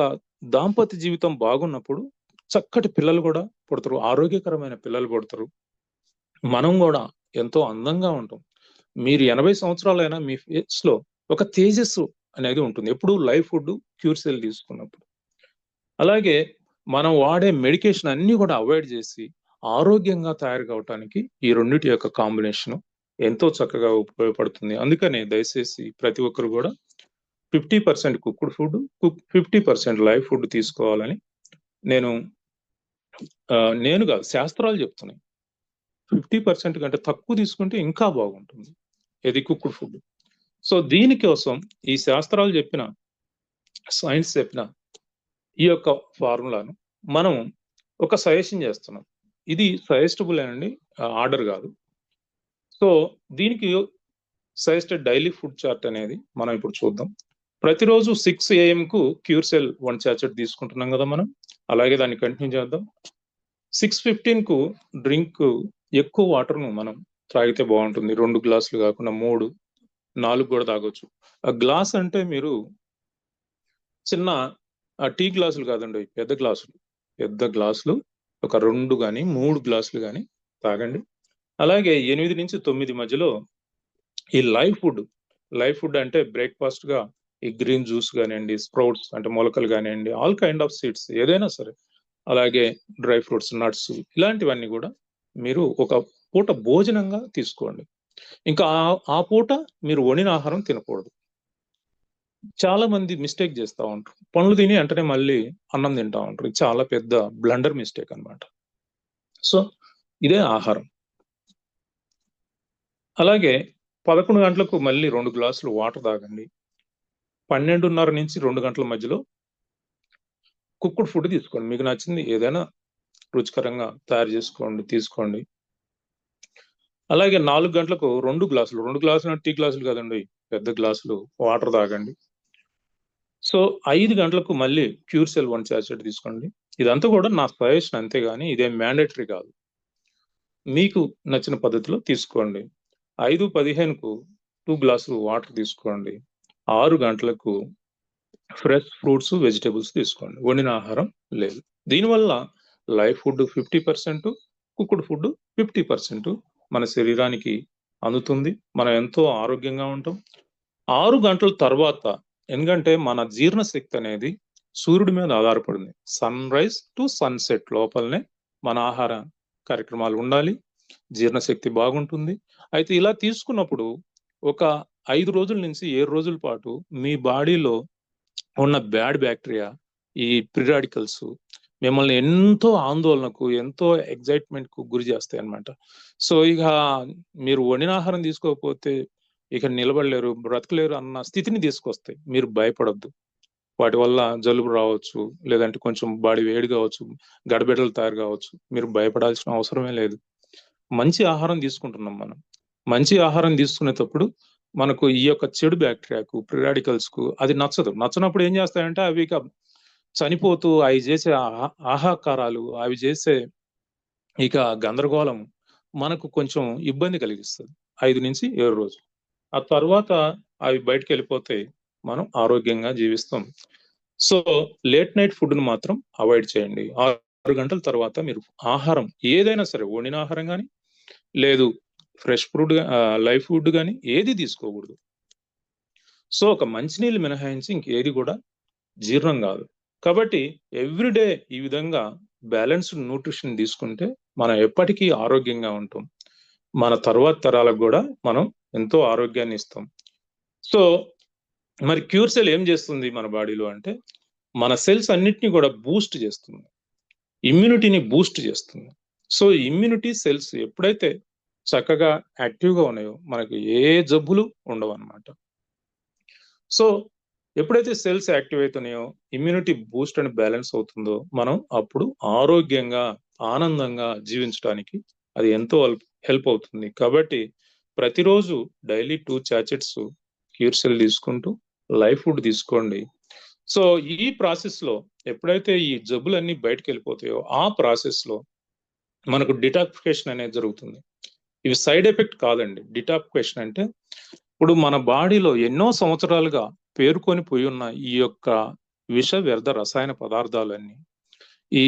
దాంపత్య జీవితం బాగున్నప్పుడు చక్కటి పిల్లలు కూడా పుడతారు, ఆరోగ్యకరమైన పిల్లలు పుడతారు. మనం కూడా ఎంతో అందంగా ఉంటాం. మీరు 80 సంవత్సరాలైనా మీ ఫేస్ లో ఒక తేజస్సు అనేది ఉంటుంది ఎప్పుడు లైవ్ ఫుడ్ క్యూర్ సెల్ తీసుకున్నప్పుడు. అలాగే మనం వాడే మెడికేషన్ అన్ని కూడా అవాయిడ్ చేసి ఆరోగ్యంగా తయారు కావటానికి ఈ రెండింటి యొక్క కాంబినేషన్ ఎంతో చక్కగా ఉపయోగపడుతుంది. అందుకనే దయచేసి ప్రతి ఒక్కరు కూడా 50% కుక్డ్ ఫుడ్, 50% లైవ్ ఫుడ్ తీసుకోవాలని నేను కాదు, శాస్త్రాలు చెప్తున్నాయి. 50% కంటే తక్కువ తీసుకుంటే ఇంకా బాగుంటుంది ఇది కుక్డ్ ఫుడ్. సో దీనికోసం ఈ శాస్త్రాలు చెప్పిన, సైన్స్ చెప్పిన ఈ యొక్క ఫార్ములాను మనం ఒక సజెషన్ చేస్తున్నాం. ఇది సజెస్టబుల్ అండి, ఆర్డర్ కాదు. సో దీనికి సజెస్టెడ్ డైలీ ఫుడ్ చార్ట్ అనేది మనం ఇప్పుడు చూద్దాం. ప్రతిరోజు 6 AM కు క్యూర్ సెల్ 1 sachet తీసుకుంటున్నాం కదా మనం. అలాగే దాన్ని కంటిన్యూ చేద్దాం. 6:15 కు డ్రింక్ ఎక్కువ వాటర్ను మనం తాగితే బాగుంటుంది. 2 గ్లాసులు కాకుండా 3, 4 కూడా తాగొచ్చు. ఆ గ్లాస్ అంటే మీరు చిన్న టీ గ్లాసులు కాదండి, పెద్ద గ్లాసులు ఒక 2 కానీ 3 గ్లాసులు కానీ తాగండి. అలాగే 8 నుంచి 9 మధ్యలో ఈ లైవ్ ఫుడ్ అంటే బ్రేక్ఫాస్ట్ గా ఈ గ్రీన్ జ్యూస్ కానివ్వండి, స్ప్రౌట్స్ అంటే మొలకలు కానివ్వండి, ఆల్ కైండ్ ఆఫ్ సీడ్స్ ఏదైనా సరే, అలాగే డ్రై ఫ్రూట్స్, నట్స్, ఇలాంటివన్నీ కూడా మీరు ఒక పూట భోజనంగా తీసుకోండి. ఇంకా ఆ పూట మీరు వండిన ఆహారం తినకూడదు. చాలా మంది మిస్టేక్ చేస్తూ ఉంటారు, పండ్లు తిని వెంటనే మళ్ళీ అన్నం తింటా ఉంటారు. ఇది చాలా పెద్ద బ్లండర్ మిస్టేక్ అన్నమాట. సో ఇదే ఆహారం. అలాగే 11 గంటలకు మళ్ళీ 2 గ్లాసులు వాటర్ తాగండి. 12:30 నుంచి 2 గంటల మధ్యలో కుక్డ్ ఫుడ్ తీసుకోండి. మీకు నచ్చింది ఏదైనా రుచికరంగా తయారు తీసుకోండి. అలాగే 4 గంటలకు 2 గ్లాసులు టీ గ్లాసులు కదండి, పెద్ద గ్లాసులు వాటర్ తాగండి. సో 5 గంటలకు మళ్ళీ క్యూర్ సెల్ 1 sachet తీసుకోండి. ఇదంతా కూడా నా సజెషన్, అంతేగాని ఇదేం మ్యాండేటరీ కాదు. మీకు నచ్చిన పద్ధతిలో తీసుకోండి. 5:15కు 2 గ్లాసులు వాటర్ తీసుకోండి. 6 గంటలకు ఫ్రెష్ ఫ్రూట్స్, వెజిటేబుల్స్ తీసుకోండి. వండిన ఆహారం లేదు. దీనివల్ల లైవ్ ఫుడ్ 50%, కుక్డ్ ఫుడ్ 50% మన శరీరానికి అందుతుంది. మనం ఎంతో ఆరోగ్యంగా ఉంటాం. 6 గంటల తర్వాత ఎందుకంటే మన జీర్ణశక్తి అనేది సూర్యుడి మీద ఆధారపడింది. సన్ రైజ్ టు సన్సెట్ లోపలనే మన ఆహార కార్యక్రమాలు ఉండాలి, జీర్ణశక్తి బాగుంటుంది. అయితే ఇలా తీసుకున్నప్పుడు ఒక 5 రోజుల నుంచి 7 రోజుల పాటు మీ బాడీలో ఉన్న బ్యాడ్ బ్యాక్టీరియా, ఈ ఫ్రీ రాడికల్స్ మిమ్మల్ని ఎంతో ఆందోళనకు, ఎంతో ఎగ్జైట్మెంట్ కు గురి చేస్తాయి అన్నమాట. సో ఇక మీరు వండిన ఆహారం తీసుకోకపోతే ఇక నిలబడలేరు, బ్రతకలేరు అన్న స్థితిని తీసుకొస్తాయి. మీరు భయపడొద్దు. వాటి వల్ల జలుబు రావచ్చు, లేదంటే కొంచెం బాడీ వేడి కావచ్చు, గడబిడలు తయారు కావచ్చు. మీరు భయపడాల్సిన అవసరమే లేదు. మంచి ఆహారం తీసుకుంటున్నాం మనం. మంచి ఆహారం తీసుకునేటప్పుడు మనకు ఈ యొక్క చెడు బ్యాక్టీరియాకు, ఫ్రీ రాడికల్స్ కు అది నచ్చదు. నచ్చనప్పుడు ఏం చేస్తాయంటే అవి ఇక చనిపోతూ అవి చేసే ఆహాకారాలు, అవి చేసే ఇక గందరగోళం మనకు కొంచెం ఇబ్బంది కలిగిస్తుంది 5 నుంచి 7 రోజులు. ఆ తర్వాత అవి బయటకు వెళ్ళిపోతే మనం ఆరోగ్యంగా జీవిస్తాం. సో లేట్ నైట్ ఫుడ్ ను మాత్రం అవాయిడ్ చేయండి. 6 గంటల తర్వాత మీరు ఆహారం ఏదైనా సరే, వండిన ఆహారం కానీ లేదు ఫ్రెష్ ఫుడ్, లైవ్ ఫుడ్ కానీ ఏది తీసుకోకూడదు. సో ఒక మంచినీళ్ళు మినహాయించి ఇంకేది కూడా జీర్ణం కాదు. కాబట్టి ఎవ్రీడే ఈ విధంగా బ్యాలెన్స్డ్ న్యూట్రిషన్ తీసుకుంటే మనం ఎప్పటికీ ఆరోగ్యంగా ఉంటాం. మన తర్వాత తరాలకు కూడా మనం ఎంతో ఆరోగ్యాన్ని ఇస్తాం. సో మరి క్యూర్ సెల్ ఏం చేస్తుంది మన బాడీలో అంటే, మన సెల్స్ అన్నిటినీ కూడా బూస్ట్ చేస్తుంది, ఇమ్యూనిటీని బూస్ట్ చేస్తుంది. సో ఇమ్యూనిటీ సెల్స్ ఎప్పుడైతే చక్కగా యాక్టివ్గా ఉన్నాయో మనకి ఏ జబ్బులు ఉండవు అన్నమాట. సో ఎప్పుడైతే సెల్స్ యాక్టివ్ అవుతున్నాయో, ఇమ్యూనిటీ బూస్ట్ అని బ్యాలెన్స్ అవుతుందో, మనం అప్పుడు ఆరోగ్యంగా ఆనందంగా జీవించడానికి అది ఎంతో హెల్ప్ అవుతుంది. కాబట్టి ప్రతిరోజు డైలీ 2 చాచెట్స్ క్యూర్ సెల్ తీసుకుంటూ లైవ్ ఫుడ్ తీసుకోండి. సో ఈ ప్రాసెస్ లో ఎప్పుడైతే ఈ జబ్బులన్నీ బయటకు వెళ్ళిపోతాయో ఆ ప్రాసెస్ లో మనకు డిటాక్సిఫికేషన్ అనేది జరుగుతుంది. ఇవి సైడ్ ఎఫెక్ట్ కాదండి. డిటాక్సిఫికేషన్ అంటే ఇప్పుడు మన బాడీలో ఎన్నో సంవత్సరాలుగా పేరుకొని పోయి ఉన్న ఈ యొక్క విష వ్యర్థ రసాయన పదార్థాలన్నీ, ఈ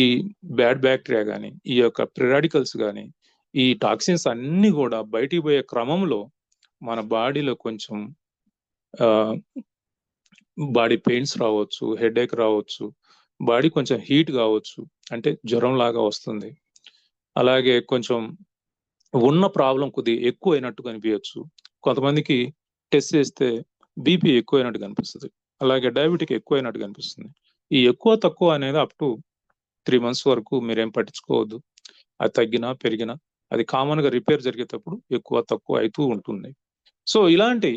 బ్యాడ్ బ్యాక్టీరియా కానీ, ఈ యొక్క ఫ్రీ రాడికల్స్ కానీ, ఈ టాక్సిన్స్ అన్ని కూడా బయటికి పోయే క్రమంలో మన బాడీలో కొంచెం బాడీ పెయిన్స్ రావచ్చు, హెడేక్ రావచ్చు, బాడీ కొంచెం హీట్ కావచ్చు, అంటే జ్వరం లాగా వస్తుంది. అలాగే కొంచెం ఉన్న ప్రాబ్లం కొద్దిగా ఎక్కువ అయినట్టు కనిపించచ్చు. కొంతమందికి టెస్ట్ చేస్తే బీపీ ఎక్కువైనట్టు కనిపిస్తుంది, అలాగే డయాబెటిక్ ఎక్కువైనట్టు కనిపిస్తుంది. ఈ ఎక్కువ తక్కువ అనేది అప్ టు 3 months వరకు మీరేం పట్టించుకోవద్దు. అది తగ్గినా పెరిగినా అది కామన్ గా రిపేర్ జరిగేటప్పుడు ఎక్కువ తక్కువ అవుతూ ఉంటుంది. సో ఇలాంటి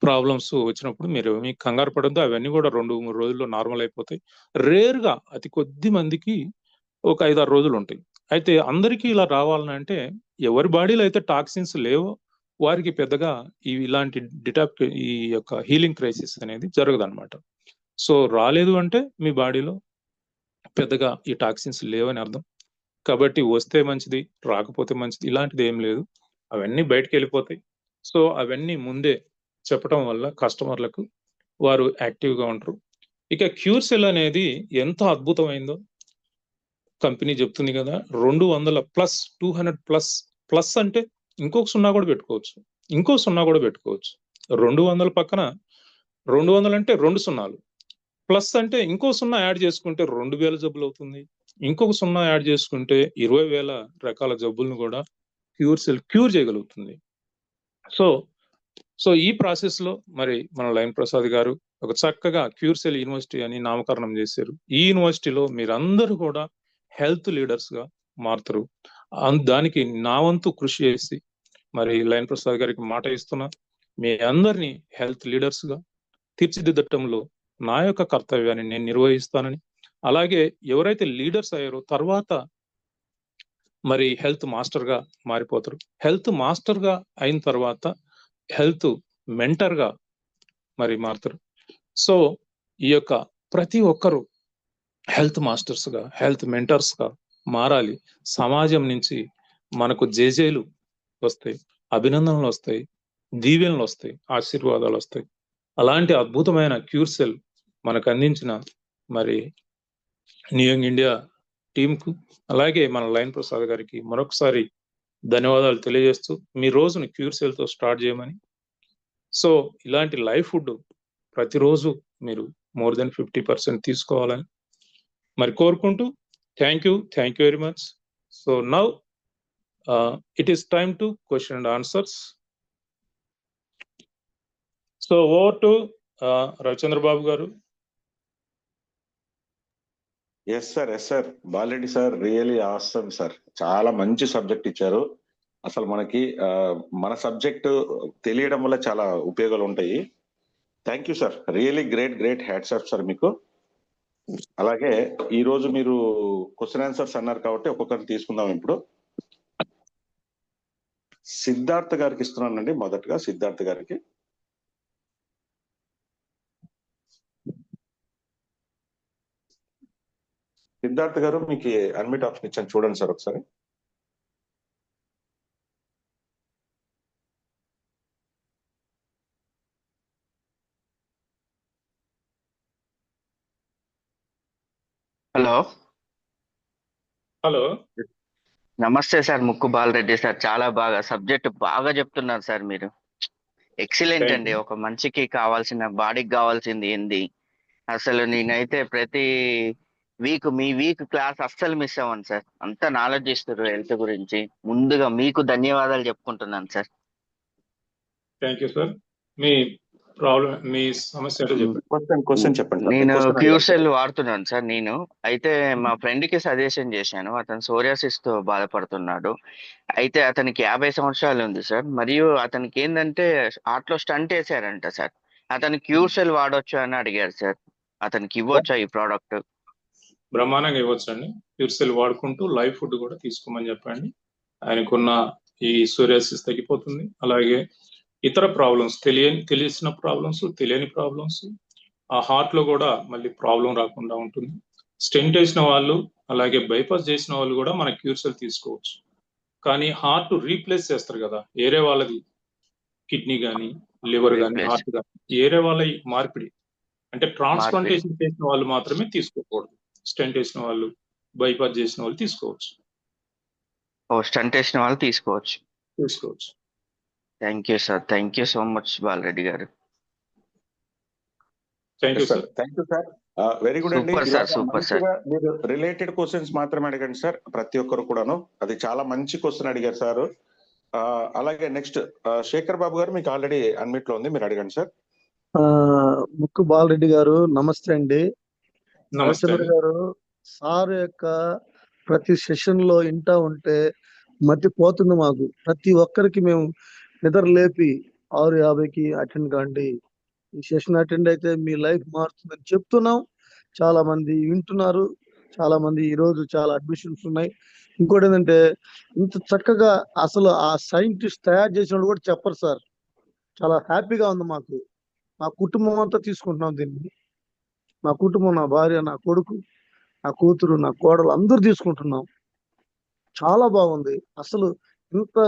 ప్రాబ్లమ్స్ వచ్చినప్పుడు మీరు ఏమీ కంగారు పడద్దు. అవన్నీ కూడా 2-3 రోజుల్లో నార్మల్ అయిపోతాయి. రేర్ గా అతి కొద్ది మందికి ఒక 5-6 రోజులు ఉంటాయి. అయితే అందరికీ ఇలా రావాలంటే ఎవరి బాడీలో అయితే టాక్సిన్స్ లేవో వారికి పెద్దగా ఇలాంటి ఈ యొక్క హీలింగ్ క్రైసిస్ అనేది జరగదు అనమాట. సో రాలేదు అంటే మీ బాడీలో పెద్దగా ఈ టాక్సిన్స్ లేవని అర్థం. కాబట్టి వస్తే మంచిది, రాకపోతే మంచిది, ఇలాంటిది ఏం లేదు. అవన్నీ బయటకు వెళ్ళిపోతాయి. సో అవన్నీ ముందే చెప్పడం వల్ల కస్టమర్లకు వారు యాక్టివ్గా ఉంటారు. ఇక క్యూర్ సెల్ అనేది ఎంత అద్భుతమైందో కంపెనీ చెప్తుంది కదా, 200+, 200+, ప్లస్ అంటే ఇంకొక 0 కూడా పెట్టుకోవచ్చు, ఇంకో 0 కూడా పెట్టుకోవచ్చు. 200 పక్కన 200 అంటే 2 సున్నాలు, ప్లస్ అంటే ఇంకో 0 యాడ్ చేసుకుంటే 2000 జబ్బులు అవుతుంది. ఇంకొక 0 యాడ్ చేసుకుంటే 20,000 రకాల జబ్బులను కూడా క్యూర్ సెల్ క్యూర్ చేయగలుగుతుంది. సో ఈ ప్రాసెస్ లో మరి మన లైన్ ప్రసాద్ గారు ఒక చక్కగా క్యూర్ సెల్ యూనివర్సిటీ అని నామకరణం చేశారు. ఈ యూనివర్సిటీలో మీరందరూ కూడా హెల్త్ లీడర్స్ గా మారుతారు. దానికి నా వంతు కృషి చేసి మరి లైన్ ప్రసాద్ గారికి మాట ఇస్తున్నా, మీ అందరినీ హెల్త్ లీడర్స్ గా తీర్చిదిద్దటంలో నా యొక్క కర్తవ్యాన్ని నేను నిర్వహిస్తానని, అలాగే ఎవరైతే లీడర్స్ అయ్యారో తర్వాత మరి హెల్త్ మాస్టర్ గా మారిపోతారు. హెల్త్ మాస్టర్ గా అయిన తర్వాత హెల్త్ మెంటర్ గా మరి మారుతారు. సో ఈ యొక్క ప్రతి ఒక్కరూ హెల్త్ మాస్టర్స్ గా, హెల్త్ మెంటర్స్ గా మారాలి. సమాజం నుంచి మనకు జేజేలు వస్తాయి, అభినందనలు వస్తాయి, దీవెనలు వస్తాయి, ఆశీర్వాదాలు వస్తాయి. అలాంటి అద్భుతమైన క్యూర్ సెల్ మనకు అందించిన మరి న్యూ యంగ్ ఇండియా టీంకు, అలాగే మన లైన్ ప్రసాద్ గారికి మరొకసారి ధన్యవాదాలు తెలియజేస్తూ మీ రోజును క్యూర్ సెల్ తో స్టార్ట్ చేయమని. సో ఇలాంటి లైవ్ ఫుడ్ ప్రతిరోజు మీరు మోర్ దెన్ 50% తీసుకోవాలని మరి కోరుకుంటూ thank you very much. So now it is time to question and answers. So over to Ravichandra Babu garu. Yes sir Balareddy sir, really awesome sir. చాలా మంచి సబ్జెక్ట్ ఇచ్చారు. అసలు మనకి మన సబ్జెక్ట్ తెలియడం వల్ల చాలా ఉపయోగాలు ఉంటాయి. Thank you sir, really great hats off sir మీకు. అలాగే ఈ రోజు మీరు క్వశ్చన్ ఆన్సర్స్ అన్నారు కాబట్టి ఒక్కొక్కరిని తీసుకుందాం. ఇప్పుడు సిద్ధార్థ్ గారికి ఇస్తున్నానండి. మొదటగా సిద్ధార్థ్ గారికి. సిద్ధార్థ్ గారు, మీకు అన్మిట్ ఆప్షన్ ఇచ్చాను, చూడండి సార్ ఒకసారి. హలో హలో, నమస్తే సార్, ముక్కు బాలరెడ్డి సార్. చాలా బాగా సబ్జెక్ట్ బాగా చెప్తున్నారు సార్ మీరు. ఎక్సలెంట్ Thank అండి. you. ఒక మనిషికి కావాల్సిన బాడీకి కావాల్సింది ఏంది అసలు. నేనైతే ప్రతి మీ వీక్ క్లాస్ అస్సలు మిస్ అవ్వను సార్. అంత నాలెడ్జ్ ఇస్తారు హెల్త్ గురించి. ముందుగా మీకు ధన్యవాదాలు చెప్పుకుంటున్నాను సార్. Thank you sir. మీ ప్రాబ్లం, మీ సమస్య ఏంటో చెప్పండి. క్వశ్చన్ చెప్పండి సార్. నేను Question క్యూర్సెల్ అడగండి. వాడుతున్నాను సార్. నేను అయితే మా ఫ్రెండ్ కి సజెషన్ చేశాను. అతను సోరియాసిస్ తో బాధపడుతున్నాడు. అయితే అతనికి 50 సంవత్సరాలు ఉంది సార్. మరియు అతనికి ఏంటంటే ఆటలో స్టంట్ వేసారంట సార్. అతను క్యూర్సెల్ వాడొచ్చు అని అడిగారు సార్. అతనికి ఇవ్వచ్చా ఈ ప్రోడక్ట్? బ్రహ్మాండంగా ఇవ్వచ్చండి. ప్యూర్సెల్ వాడుకుంటూ లైవ్ ఫుడ్ కూడా తీసుకోమని చెప్పండి. ఆయనకున్న ఈ సోరియాసిస్ తగ్గిపోతుంది. అలాగే ఇతర ప్రాబ్లమ్స్, తెలిసిన ప్రాబ్లమ్స్, తెలియని ప్రాబ్లమ్స్, ఆ హార్ట్ లో కూడా మళ్ళీ ప్రాబ్లం రాకుండా ఉంటుంది. స్టెంట్ వేసిన వాళ్ళు, అలాగే బైపాస్ చేసిన వాళ్ళు కూడా మన క్యూర్సెల్ తీసుకోవచ్చు. కానీ హార్ట్ రీప్లేస్ చేస్తారు కదా, ఏరే వాళ్ళది కిడ్నీ కానీ, లివర్ కానీ, Replace. హార్ట్ కానీ, ఏరే వాళ్ళ మార్పిడి అంటే ట్రాన్స్ప్లాంటేషన్ చేసిన వాళ్ళు మాత్రమే తీసుకోకూడదు. స్టెంట్ వేసిన వాళ్ళు, బైపాస్ చేసిన వాళ్ళు తీసుకోవచ్చు. స్టంట్ వేసిన వాళ్ళు తీసుకోవచ్చు. Thank you sir. Thank you so much Balareddy garu. Thank you Yes, sir. Sir. Thank you, sir. Very good అండి. Super, sir. ఇలాగా Super, sir. మంచిగా మీరు రిలేటెడ్ క్వశ్చన్స్ మాత్రమే అడగండి సార్, ప్రతి ఒక్కరు కూడాను. అది చాలా మంచి క్వశ్చన్ అడిగారు సార్. అలాగే నెక్స్ట్ శేఖర్ బాబు గారు, మీకు ఆల్రెడీ అన్మిట్ లో ఉంది, మీరు అడగండి సార్. ముక్కు బాలరెడ్డి గారు నమస్తే అండి. నమస్తే రవిచంద్ర అండి. గారు, సార్ యొక్క ప్రతి సెషన్ లో ఇంటా ఉంటే మతి పోతుంది మాకు. ప్రతి ఒక్కరికి మేము నిద్ర లేపి 6:50కి అటెండ్ కాండి, ఈ సెషన్ అటెండ్ అయితే మీ లైఫ్ మారుతుందని చెప్తున్నాం. చాలా మంది వింటున్నారు. చాలా మంది ఈ రోజు చాలా అడ్మిషన్స్ ఉన్నాయి. ఇంకోటి ఏంటంటే, ఇంత చక్కగా అసలు ఆ సైంటిస్ట్ తయారు చేసిన కూడా చెప్పరు సార్. చాలా హ్యాపీగా ఉంది మాకు. మా కుటుంబం అంతా తీసుకుంటున్నాం దీన్ని. నా కుటుంబం, నా భార్య, నా కొడుకు, నా కూతురు, నా కోడలు అందరూ తీసుకుంటున్నాం. చాలా బాగుంది. అసలు ఇంత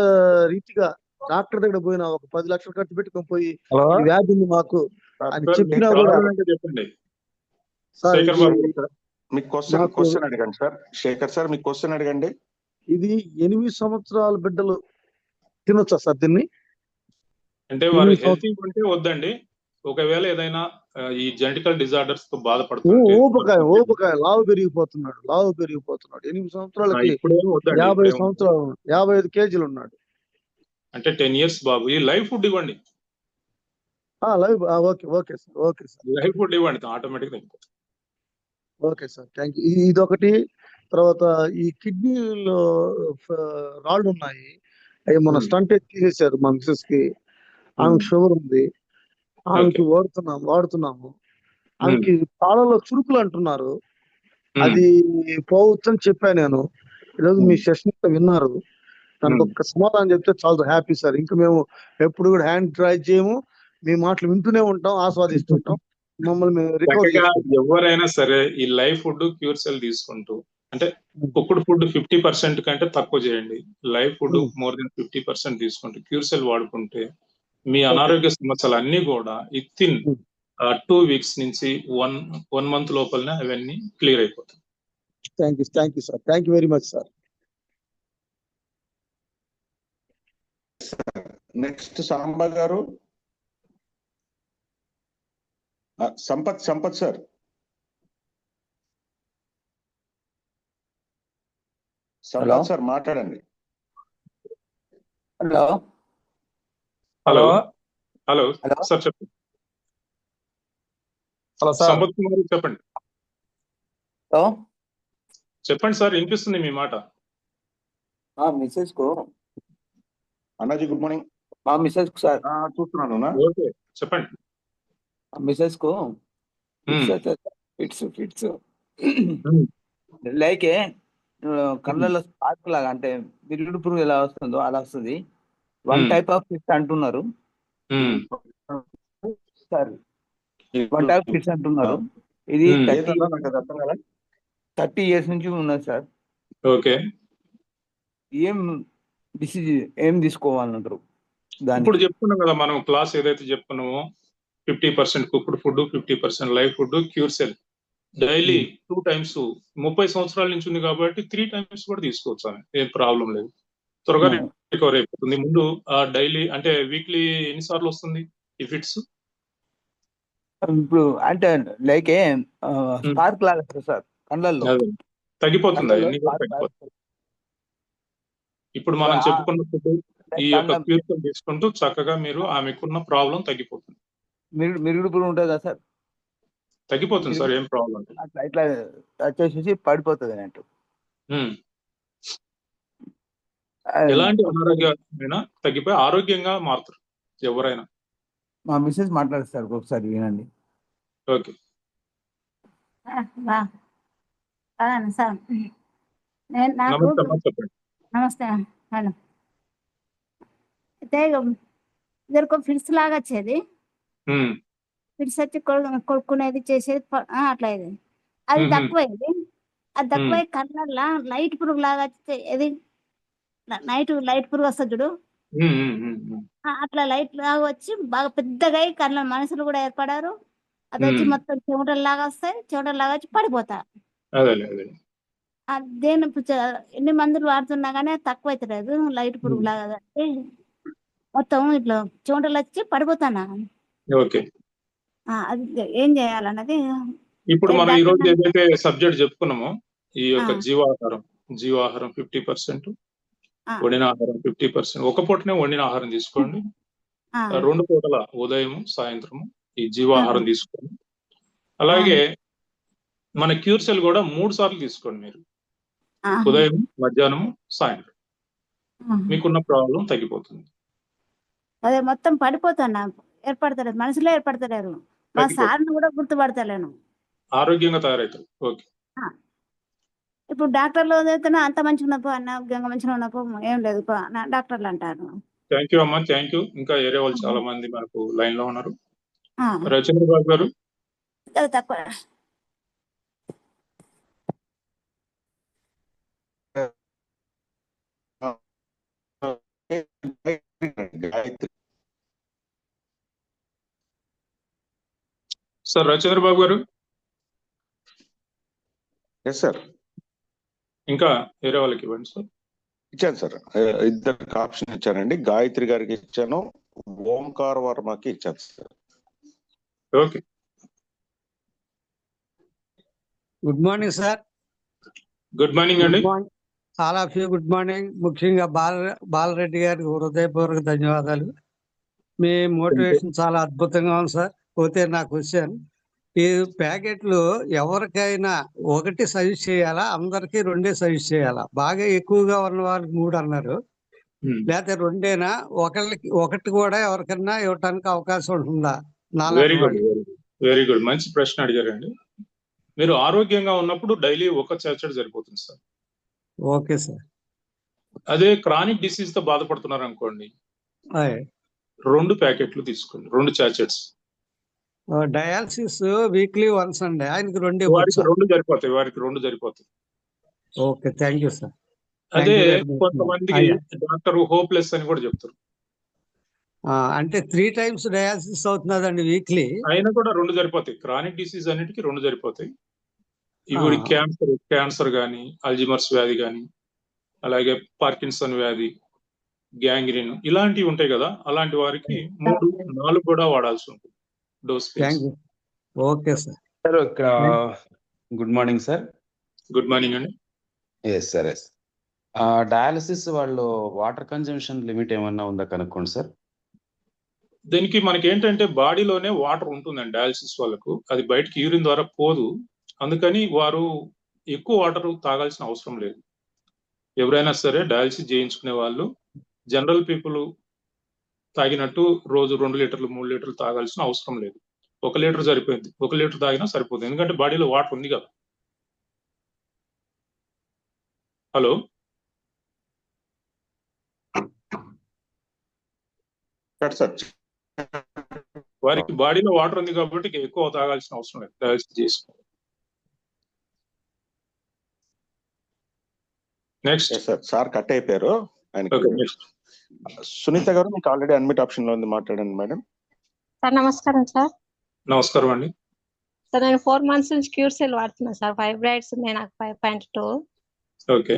రీతిగా డాక్టర్ దగ్గర పోయినా ఒక 10 లక్షలు ఖర్చు పెట్టుకొని పోయి ఈ వ్యాధి ఉంది మాకు అని సార్, చెప్పినా మీ కూడా ప్రాబ్లం ఏంటో చెప్పండి. సార్ శేఖర్ బాబు గారు. మీకు నాకు- క్వశ్చన్ అడగండి సార్. శేఖర్ సార్, మీకు క్వశ్చన్ అడగండి. ఇది 8 సంవత్సరాల బిడ్డలు తినొచ్చా సార్ దీన్ని? అంటే వారు ఎనిమిది హెల్తీ ఉంటే వద్దండి. ఒకవేళ ఏదైనా ఈ జెనెటికల్ డిజార్డర్స్ తో బాధపడుతుంటే ఊపకాయ లావు పెరిగిపోతున్నాడు. 8 సంవత్సరాలకి ఇప్పుడేమో వద్దండి. 50 ఇప్పుడేమో సంవత్సరాలు 55 కేజీలు ఉన్నాడు. అంటే 10 years బాబు, ఈ లైవ్ ఫుడ్ ఇవ్వండి. Live okay sir. Live food ఇవ్వండి, ఆటోమేటిక్ తగ్గిపోతుంది. Okay sir, thank you. ఇదొకటి. తర్వాత ఈ కిడ్నీలో రాళ్ళు ఉన్నాయి. అవి మన స్టంట్ తీసేశారు మా మిసెస్ కి. ఆమెకి షుగర్ ఉంది. ఆమెకి వాడుతున్నాము. ఆమెకి కాళ్ళలో చురుకులు అంటున్నారు. అది పోవచ్చు అని చెప్పాను నేను. ఈరోజు మీ సెషన్ విన్నారు. దానికి ఒక్క సమాధానం చెప్తే చాలా హ్యాపీ సార్. ఇంకా మేము ఎప్పుడు కూడా హ్యాండ్ ట్రై చేయము. మీ మాటలు వింటూనే ఉంటాం, ఆస్వాదిస్తుంటాం. మమ్మల్ని మేము రికవర్ చక్కగా చేసుకుంటాం. ఎవరైనా సరే ఈ లైవ్ ఫుడ్, క్యూర్ సెల్ తీసుకుంటూ, అంటే కుక్డ్ ఫుడ్ 50% కంటే తక్కువ చేయండి. లైవ్ ఫుడ్ మోర్ దెన్ 50% తీసుకుంటూ క్యూర్ సెల్ వాడుకుంటే మీ అనారోగ్య సమస్యలు అన్ని కూడా వితిన్ 2 weeks నుంచి 1 month లోపలనే అవన్నీ క్లియర్ అయిపోతాయి. Thank you sir. Thank you very much sir. Next Samba garu. Sampath sir, Sampath sir మాట్లాడండి. హలో హలో హలో సార్ చెప్పండి. Hello sir. సంపత్ కుమార్ చెప్పండి. హలో చెప్పండి సార్, వినిపిస్తుంది మీ మాట. మిస్సెస్ కు అన్నాజీ గుడ్ మార్నింగ్. మా మిస్సెస్ కు సార్, చూస్తున్నాను. ఓకే చెప్పండి. మిస్సెస్ కు ఫిట్స్ లైక్ కళ్ళల్లో స్పార్క్ లాగా, అంటే విరుగుడు పురుగు ఎలా వస్తుందో అలా వస్తుంది. వన్ టైప్ ఆఫ్ ఫిట్స్ అంటున్నారు సార్, వన్ టైప్ ఫిట్స్ అంటున్నారు. ఇది 30 years నుంచి ఉన్నది సార్. ఓకే, ఏం డిసీజ్ ఏం తీసుకోవాలంటారు? ఇప్పుడు చెప్పుకున్నాం కదా మనం క్లాస్ ఏదైతే చెప్పుకున్నామో 50% cooked food, 50% live food, cure cell daily 2 times 30 సంవత్సరాల నుంచి ఉంది కాబట్టి 3 times కూడా తీసుకోవచ్చు. ఏం ప్రాబ్లం లేదు, త్వరగా రికవర్ అయిపోతుంది. ముందు డైలీ అంటే వీక్లీ ఎన్నిసార్లు వస్తుంది ఈ ఫిట్స్? ఇప్పుడు అంటే లైక్ స్పార్క్ లాగా వస్తుంది సార్ కళ్ళల్లో. తగ్గిపోతుంది అన్ని కూడా తగ్గిపోతుంది. ఇప్పుడు మనం చెప్పుకున్న ఫుడ్ ఈ యొక్క క్యూర్ సెల్ తీసుకుంటూ చక్కగా మీరు ఆమెకున్న ప్రాబ్లం తగ్గిపోతుంది. మిరుగుడు పురుగు ఉంటుంది కదా సార్, తగ్గిపోతుంది సార్, ఏం ప్రాబ్లం లేదు. అట్లా ఇట్లా వచ్చేసి పడిపోతుంది అన్నట్టు. ఎలాంటి అనారోగ్యమైనా తగ్గిపోయి ఆరోగ్యంగా మారుతారు ఎవరైనా. మా మిస్సెస్ మాట్లాడిస్తారు, ఒకసారి వినండి. ఓకే సార్, నమస్తే అమ్మా, చెప్పండి. నమస్తే మేడం. అయితే ఇద్దరికి ఫిట్స్ లాగా వచ్చేది, ఫిట్స్ వచ్చి కొడుకునేది చేసేది అట్లా ఇది. అది తక్కువైంది, అది తక్కువై కళ్ళల్లో లైట్ పురుగు లాగా వచ్చి ఇది లైట్ పురుగు వస్తుంది చూడు, అట్లా లైట్ లాగా వచ్చి బాగా పెద్దగా కళ్ళ మనుషులు కూడా ఏర్పడారు. అది వచ్చి మొత్తం చెమటల్లాగా వస్తాయి, చెమటల్లాగా వచ్చి పడిపోతారు. దేని ఎన్ని మందులు వాడుతున్నా కానీ తక్కువ అవుతలేదు, లైట్ పురుగు లాగా మొత్తం ఇట్లా చెమటలు వచ్చి పడిపోతానా. ఓకే, అది ఏం చేయాలన్నది ఇప్పుడు మనం ఈ రోజు ఏదైతే సబ్జెక్ట్ చెప్పుకున్నామో ఈ యొక్క జీవాహారం 50%, వండిన ఆహారం 50%. ఒక పూటనే వండిన ఆహారం తీసుకోండి, 2 పూటల ఉదయం సాయంత్రము ఈ జీవాహారం తీసుకోండి. అలాగే మన క్యూర్ సెల్ కూడా 3 సార్లు తీసుకోండి మీరు, ఉదయం, మధ్యాహ్నం, సాయంత్రం. మీకున్న ప్రాబ్లం తగ్గిపోతుంది. అదే మొత్తం పడిపోతాను, ఏర్పడతలేదు, మనుషులే ఏర్పడతలేరు. మా సార్ని కూడా గుర్తుపడతలేను, ఆరోగ్యంగా తయారవుతారు. ఓకే, ఇప్పుడు డాక్టర్లు చదివితేనే అంత మంచిగా ఉన్నపో అనారోగ్యంగా మంచిగా ఉన్నపో ఏం లేదు డాక్టర్లు అంటారు. థ్యాంక్ యూ అమ్మా, థ్యాంక్ యూ. ఇంకా ఏరే వాళ్ళు చాలా మంది మనకు లైన్ లో ఉన్నారు. చంద్రబాబు గారు తక్కువ సార్, చంద్రబాబు గారు. Yes sir. ఇంకా వేరే వాళ్ళకి ఇవ్వండి సార్. ఇచ్చాను సార్, 2 ఆప్షన్ ఇచ్చానండి. గాయత్రి గారికి ఇచ్చాను, ఓంకార్ వర్మకి ఇచ్చాను sir. Okay, good morning sir. Good morning అండి. All of you good morning. ముఖ్యంగా బాలరెడ్డి గారికి హృదయపూర్వక ధన్యవాదాలు. మీ మోటివేషన్ చాలా అద్భుతంగా ఉంది సార్. పోతే నా క్వశ్చన్, ఈ ప్యాకెట్లు ఎవరికైనా 1 సజెస్ట్ చేయాలా, అందరికి 2 సజెస్ట్ చేయాలా? బాగా ఎక్కువగా ఉన్న వాళ్ళకి 3 అన్నారు, లేకపోతే 2 ఒకటి కూడా ఎవరికైనా ఇవ్వటానికి అవకాశం ఉంటుందా? వెరీ గుడ్, వెరీ గుడ్, మంచి ప్రశ్న అడిగారండి. మీరు ఆరోగ్యంగా ఉన్నప్పుడు డైలీ 1 చార్జెట్ సరిపోతుంది సార్. Okay sir. అదే క్రానిక్ డిసీజ్ తో బాధపడుతున్నారు అనుకోండి, 2 ప్యాకెట్లు తీసుకోండి, 2 చార్జెట్స్. డయాలసిస్ వీక్లీ వన్స్ అండి, ఆయనకి 2 వారికి 2 సరిపోతాయి. Okay, thank you sir. అదే కొంతమందికి డాక్టర్ హోప్లెస్ అని కూడా చెప్తారు. అంటే 3 times డయాలసిస్ అవుతున్నదండి వీక్లీ, అయినా కూడా 2 సరిపోతాయి. క్రానిక్ డిసీజ్ అన్నిటికీ 2 సరిపోతాయి. ఇప్పుడు క్యాన్సర్ కానీ, అల్జిమర్స్ వ్యాధి కానీ, అలాగే పార్కిన్సన్ వ్యాధి, గ్యాంగ్రీన్ ఇలాంటివి ఉంటాయి కదా, అలాంటి వారికి 3, 4 కూడా వాడాల్సి ఉంటుంది డోస్. Okay sir. సార్ ఇక్కడ good morning sir. Good morning అండి. Yes sir, yes. డయాలసిస్ వాళ్ళు వాటర్ కన్జంప్షన్ లిమిట్ ఏమన్నా ఉందా కనుక్కోండి సార్. దీనికి మనకి ఏంటంటే బాడీలోనే వాటర్ ఉంటుందండి డయాలసిస్ వాళ్ళకు, అది బయటకి యూరిన్ ద్వారా పోదు. అందుకని వారు ఎక్కువ వాటర్ తాగాల్సిన అవసరం లేదు. ఎవరైనా సరే డయాలసిస్ చేయించుకునే వాళ్ళు జనరల్ పీపుల్ తాగినట్టు రోజు 2 లీటర్లు 3 లీటర్లు తాగాల్సిన అవసరం లేదు. 1 లీటర్ సరిపోయింది. 1 లీటర్ తాగినా సరిపోతుంది, ఎందుకంటే బాడీలో వాటర్ ఉంది కదా. హలో, సార్ వారికి బాడీలో వాటర్ ఉంది కాబట్టి ఎక్కువ తాగాల్సిన అవసరం లేదు డయాలసిస్ చేసుకో. నెక్స్ట్ సార్ కట్ అయిపోయారు ఆయనకి. సునీత గారు మీకు ఆల్రెడీ అన్మిట్ ఆప్షన్ లో ఉంది, మాట్లాడండి మేడం. సార్ నమస్కారం సార్. నమస్కారం అండి. సార్ నేను 4 months నుంచి క్యూర్ సెల్ వాడుతున్నాను సార్. ఫైబ్రాయిడ్స్ ఉన్నాయి నాకు 5.2. ఓకే.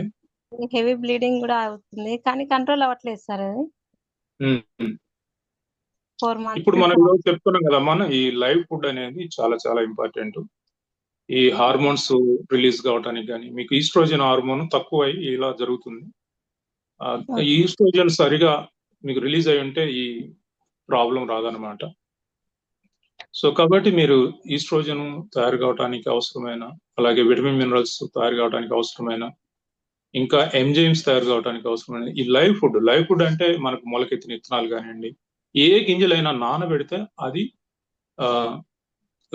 హెవీ బ్లీడింగ్ కూడా అవుతుంది కానీ కంట్రోల్ అవ్వట్లేదు సార్ అది. 4 months ఇప్పుడు మనం ఈరోజు చెప్తున్నాం కదా, మనం ఈ లైవ్ ఫుడ్ అనేది చాలా చాలా ఇంపార్టెంట్. ఈ హార్మోన్స్ రిలీజ్ కావడానికి కానీ, మీకు ఈస్ట్రోజన్ హార్మోన్ తక్కువ ఇలా జరుగుతుంది. ఈ ఈస్ట్రోజన్ సరిగా మీకు రిలీజ్ అయి ఉంటే ఈ ప్రాబ్లం రాదనమాట. సో కాబట్టి మీరు ఈస్ట్రోజన్ తయారు కావడానికి అవసరమైన, అలాగే విటమిన్ మినరల్స్ తయారు కావడానికి అవసరమైన, ఇంకా ఎంజైమ్స్ తయారు కావడానికి అవసరమైన ఈ లైవ్ ఫుడ్ అంటే మనకు మొలకెత్తిన విత్తనాలు కానివ్వండి, ఏ గింజలైనా నానబెడితే అది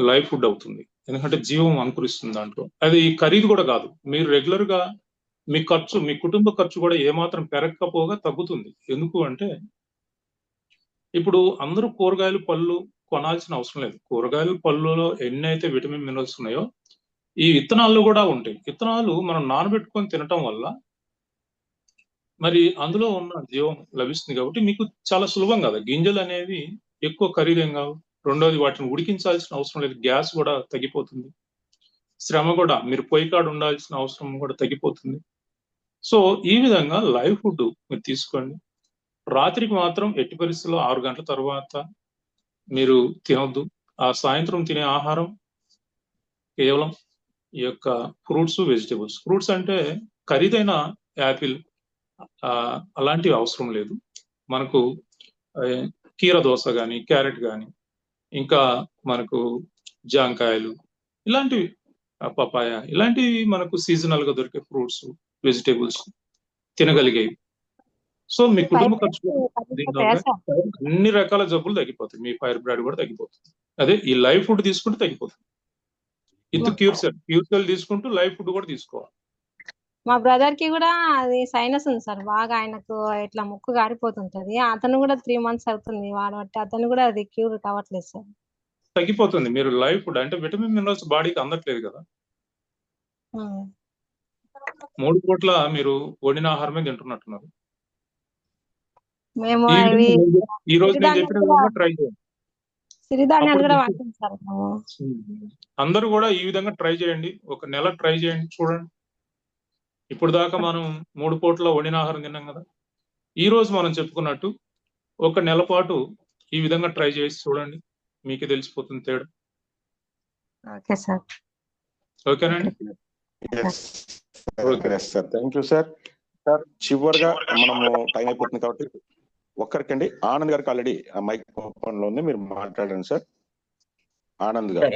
లైవ్ ఫుడ్ అవుతుంది. ఎందుకంటే జీవం అంకురిస్తుంది దాంట్లో. అది ఖరీదు కూడా కాదు. మీరు రెగ్యులర్ గా మీ కుటుంబ ఖర్చు కూడా ఏమాత్రం పెరగకపోగా తగ్గుతుంది. ఎందుకు అంటే ఇప్పుడు అందరూ కూరగాయలు పళ్ళు కొనాల్సిన అవసరం లేదు. కూరగాయలు పళ్ళులో ఎన్ని అయితే విటమిన్ మినరల్స్ ఉన్నాయో ఈ విత్తనాల్లో కూడా ఉంటాయి. విత్తనాలు మనం నానబెట్టుకొని తినటం వల్ల మరి అందులో ఉన్న జీవం లభిస్తుంది కాబట్టి మీకు చాలా సులభం కదా. గింజలు అనేవి ఎక్కువ ఖరీదేం కావు. రెండోది వాటిని ఉడికించాల్సిన అవసరం లేదు, గ్యాస్ కూడా తగ్గిపోతుంది. శ్రమ కూడా, మీరు పొయ్యి కాడ ఉండాల్సిన అవసరం కూడా తగ్గిపోతుంది. సో ఈ విధంగా లైవ్ ఫుడ్ మీరు తీసుకోండి. రాత్రికి మాత్రం ఎట్టి పరిస్థితుల్లో 6 గంటల తర్వాత మీరు తినొద్దు. ఆ సాయంత్రం తినే ఆహారం కేవలం ఈ యొక్క ఫ్రూట్స్, వెజిటేబుల్స్. ఫ్రూట్స్ అంటే ఖరీదైన యాపిల్ అలాంటివి అవసరం లేదు. మనకు కీర దోస కానీ, క్యారెట్ కానీ, ఇంకా మనకు జాంకాయలు, ఇలాంటివి, పపాయ, ఇలాంటివి మనకు సీజనల్ గా దొరికే ఫ్రూట్స్, వెజిటేబుల్స్ తినగలిగేవి. సో మీ కుటుంబ ఖర్చు అన్ని రకాల జబ్బులు తగ్గిపోతాయి. మీ ఫైబ్రాయిడ్ కూడా తగ్గిపోతుంది. అదే ఈ లైవ్ ఫుడ్ తీసుకుంటే తగ్గిపోతుంది. ఇది క్యూర్ సెల్ తీసుకుంటూ లైవ్ ఫుడ్ కూడా తీసుకోవాలి. మా బ్రదర్ కి కూడా అది సైనస్ ఉంది సార్. బాగా ఆయనకు ఇట్లా ముక్కు గారిపోతుంటది. అతను కూడా 3 months అవుతుంది వాడబట్టి, అతను కూడా అది క్యూర్ కావట్లేదు సార్. తగ్గిపోతుంది. మీరు లైవ్ ఫుడ్ అంటే విటమిన్ మినరల్స్ బాడీకి అందట్లేదు కదా. 3 పూట్ల మీరు వండిన ఆహారమే తింటున్నట్టున్నారు. మేము ఈ రోజు నేను చెప్పిన విధంగా ట్రై చేయండి. సిరిధాన్యాలు కూడా వాడతాం సార్. అందరూ కూడా ఈ విధంగా ట్రై చేయండి. 1 నెల ట్రై చేయండి, చూడండి. ఇప్పుడు దాకా మనం 3 పూట్ల వండిన ఆహారం తిన్నాం కదా. ఈ రోజు మనం చెప్పుకున్నట్టు 1 నెల పాటు ఈ విధంగా ట్రై చేసి చూడండి, మీకే తెలిసిపోతుంది తేడా. Okay sir. ఓకేనండి. Sir thank you sir. Sir చివరిగా మనము టైం అయిపోతుంది కాబట్టి ఒక్కరికండి, ఆనంద్ గారికి ఆల్రెడీ ఆ మైక్ ఓపెన్ లో ఉంది, మీరు మాట్లాడండి సార్. ఆనంద్ గారు.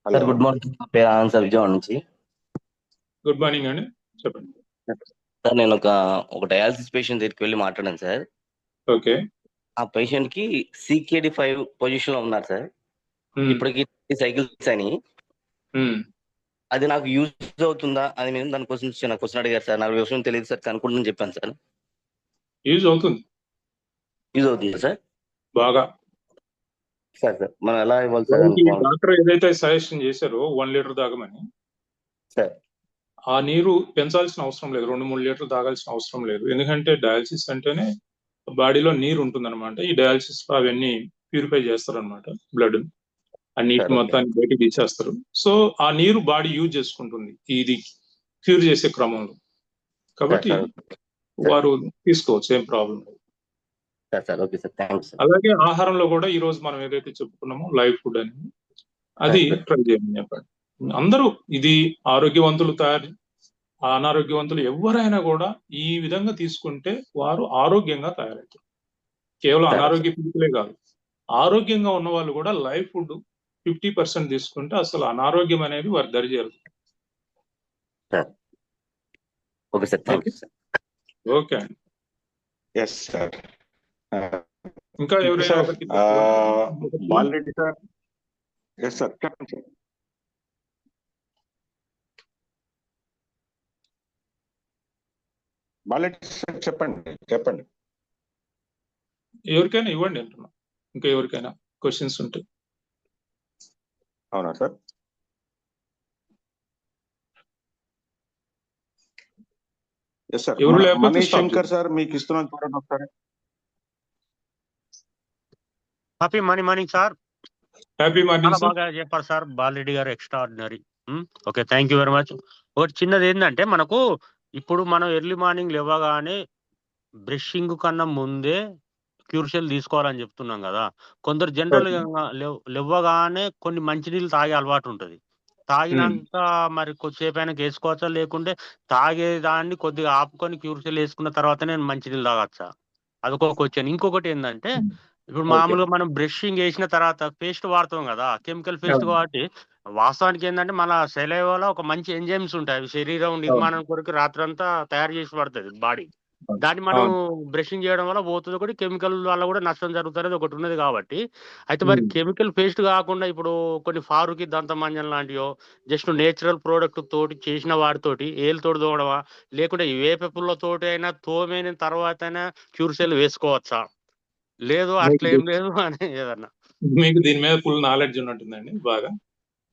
Sir good morning. పేరు ఆనంద్ సార్, విజయవాడ నుంచి. గుడ్ మార్నింగ్ అండి, చెప్పండి. సార్ నేను ఒక డయాలసిస్ పేషెంట్ దగ్గరికి వెళ్ళి మాట్లాడాను సార్. ఓకే. ఆ పేషెంట్ కి CKD5 పొజిషన్ లో ఉన్నారు సార్. ఇప్పటికి సైకిల్స్ అని. అది నాకు యూజ్ అవుతుందా అని నేను దానికోసం చిన్న క్వశ్చన్ అడిగారు సార్. నాకు విషయం తెలియదు సార్, కనుక్కుంటుని చెప్పాను సార్. యూజ్ అవుతుంది. యూజ్ అవుతుందా సార్? బాగా. సార్ మనం ఎలా ఇవ్వాలి సార్? డాక్టర్ ఏదైతే సజెషన్ చేశారో 1 లీటర్ తాగమని సార్, ఆ నీరు పెంచాల్సిన అవసరం లేదు. 2-3 లీటర్లు తాగాల్సిన అవసరం లేదు. ఎందుకంటే డయాలసిస్ అంటేనే బాడీలో నీరు ఉంటుందన్నమాట. ఈ డయాలసిస్ లో అవన్నీ ప్యూరిఫై చేస్తారనమాట, బ్లడ్ ఆ నీటి మొత్తాన్ని బయటికి తీసేస్తారు. సో ఆ నీరు బాడీ యూజ్ చేసుకుంటుంది ఇది క్యూర్ చేసే క్రమంలో. కాబట్టి వారు తీసుకోవచ్చు, ఏం ప్రాబ్లం లేదు. Sir okay sir, thanks sir. అలాగే ఆహారంలో కూడా ఈ రోజు మనం ఏదైతే చెప్పుకున్నామో లైవ్ ఫుడ్ అని, అది ట్రై చేయమని చెప్పండి. అందరూ ఇది ఆరోగ్యవంతులు అనారోగ్యవంతులు ఎవరైనా కూడా ఈ విధంగా తీసుకుంటే వారు ఆరోగ్యంగా తయారవుతారు. కేవలం అనారోగ్య పీడితులే కాదు, ఆరోగ్యంగా ఉన్న వాళ్ళు కూడా లైవ్ ఫుడ్ 50% తీసుకుంటే అసలు అనారోగ్యం అనేది వారి దరి చేరుతుంది. Okay sir, thank you sir. Okay అండి. Yes sir. ఇంకా ఎవరైనా బాలరెడ్డి సార్. ఎస్ సార్, చెప్పండి సార్. బాలరెడ్డి సార్ చెప్పండి. ఎవరికైనా ఇవ్వండి అంటున్నా, ఇంకా ఎవరికైనా క్వశ్చన్స్ ఉంటే. అవునా sir? Yes sir. Manish Shankar sir మీకు ఇస్తున్నాను, చూడండి ఒకసారి. Happy morning sir. Happy morning. చాలా బాగా చెప్పారు sir Balareddy garu, extraordinary. Okay, thank you very much. ఒకటి చిన్నది ఏంటంటే, మనకు ఇప్పుడు మనం ఎర్లీ మార్నింగ్ లేవగానే బ్రషింగ్ కన్నా ముందే క్యూర్షియల్ తీసుకోవాలని చెప్తున్నాం కదా. కొందరు జనరల్ లేవగానే కొన్ని మంచినీళ్ళు తాగే అలవాటు ఉంటుంది. తాగినాక మరి కొద్దిసేపు అయినా వేసుకోవచ్చా, లేకుంటే తాగేదాన్ని కొద్దిగా ఆపుకొని క్యూర్షియల్ వేసుకున్న తర్వాత నేను మంచినీళ్ళు తాగచ్చా? అదొక క్వశ్చన్. ఇంకొకటి ఏంటంటే, ఇప్పుడు మామూలుగా మనం బ్రషింగ్ వేసిన తర్వాత పేస్ట్ వాడతాం కదా, కెమికల్ పేస్ట్. కాబట్టి వాస్తవానికి ఏంటంటే మన సెలైవాలో ఒక మంచి ఎంజైమ్స్ ఉంటాయి, అవి శరీరం నిర్మాణం కొరకు రాత్రంతా తయారు చేసి పడుతుంది బాడీ. దాన్ని మనం బ్రషింగ్ చేయడం వల్ల పోతుంది, ఒకటి కెమికల్ వల్ల కూడా నష్టం జరుగుతుంది ఒకటి ఉన్నది. కాబట్టి అయితే మరి కెమికల్ పేస్ట్ కాకుండా ఇప్పుడు కొన్ని ఫారుకి దంతమంజన్ లాంటివో జస్ట్ నేచురల్ ప్రోడక్ట్ తోటి చేసిన వాటితోటి ఏళ్ళతోటి తోమడమా, లేకుంటే వేప పుల్లతోటి అయినా తోమైన తర్వాత అయినా క్యూర్షియల్ వేసుకోవచ్చా? లేదు అట్లా ఏం లేదు అని ఏదన్నా మీకు దీని మీద ఫుల్ నాలెడ్జ్ ఉన్నట్టుందండి బాగా.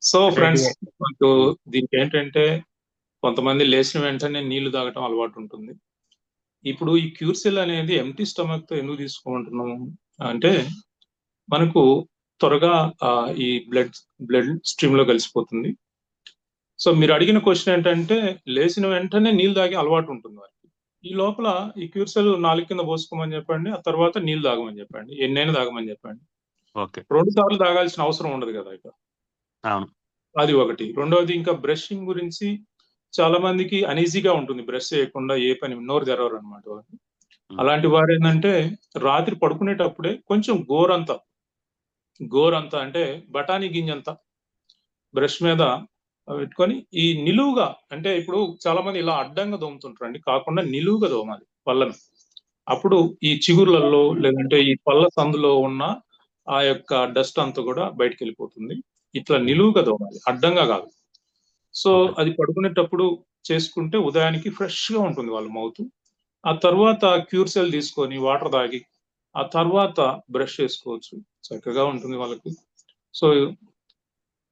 సో ఫ్రెండ్స్, మనకు దీనికి ఏంటంటే కొంతమంది లేచిన వెంటనే నీళ్లు తాగటం అలవాటు ఉంటుంది. ఇప్పుడు ఈ క్యూర్సెల్ అనేది ఎంటీ స్టమక్ తో ఎందుకు తీసుకుంటున్నాము అంటే, మనకు త్వరగా ఈ బ్లడ్ స్ట్రీమ్ లో కలిసిపోతుంది. సో మీరు అడిగిన క్వశ్చన్ ఏంటంటే, లేచిన వెంటనే నీళ్ళు తాగే అలవాటు ఉంటుంది వారికి. ఈ లోపల ఈ క్యూర్సెల్ నాలుగు కింద పోసుకోమని చెప్పండి, ఆ తర్వాత నీళ్ళు తాగమని చెప్పండి, ఎన్నైనా తాగమని చెప్పండి. 2 సార్లు తాగాల్సిన అవసరం ఉండదు కదా ఇక. అది ఒకటి. రెండవది, ఇంకా బ్రషింగ్ గురించి చాలా మందికి అనీజీగా ఉంటుంది, బ్రష్ చేయకుండా ఏ పని నోరు తెరవరు అనమాట వాళ్ళు. అలాంటి వారు ఏంటంటే రాత్రి పడుకునేటప్పుడే కొంచెం గోరంతా అంటే బఠానీ గింజంతా బ్రష్ మీద పెట్టుకొని ఈ నిలువుగా, అంటే ఇప్పుడు చాలా మంది ఇలా అడ్డంగా దోముతుంటారండి, కాకుండా నిలువుగా దోమాలి పళ్ళను. అప్పుడు ఈ చిగుర్లలో లేదంటే ఈ పళ్ళ సందులో ఉన్న ఆ యొక్క డస్ట్ అంతా కూడా బయటకు వెళ్ళిపోతుంది. ఇట్లా నిలువుగా దోమాలి, అడ్డంగా కాదు. సో అది పడుకునేటప్పుడు చేసుకుంటే ఉదయానికి ఫ్రెష్ గా ఉంటుంది వాళ్ళ మౌత్. ఆ తర్వాత క్యూర్సెల్ తీసుకొని వాటర్ తాగి ఆ తర్వాత బ్రష్ చేసుకోవచ్చు, చక్కగా ఉంటుంది వాళ్ళకి. సో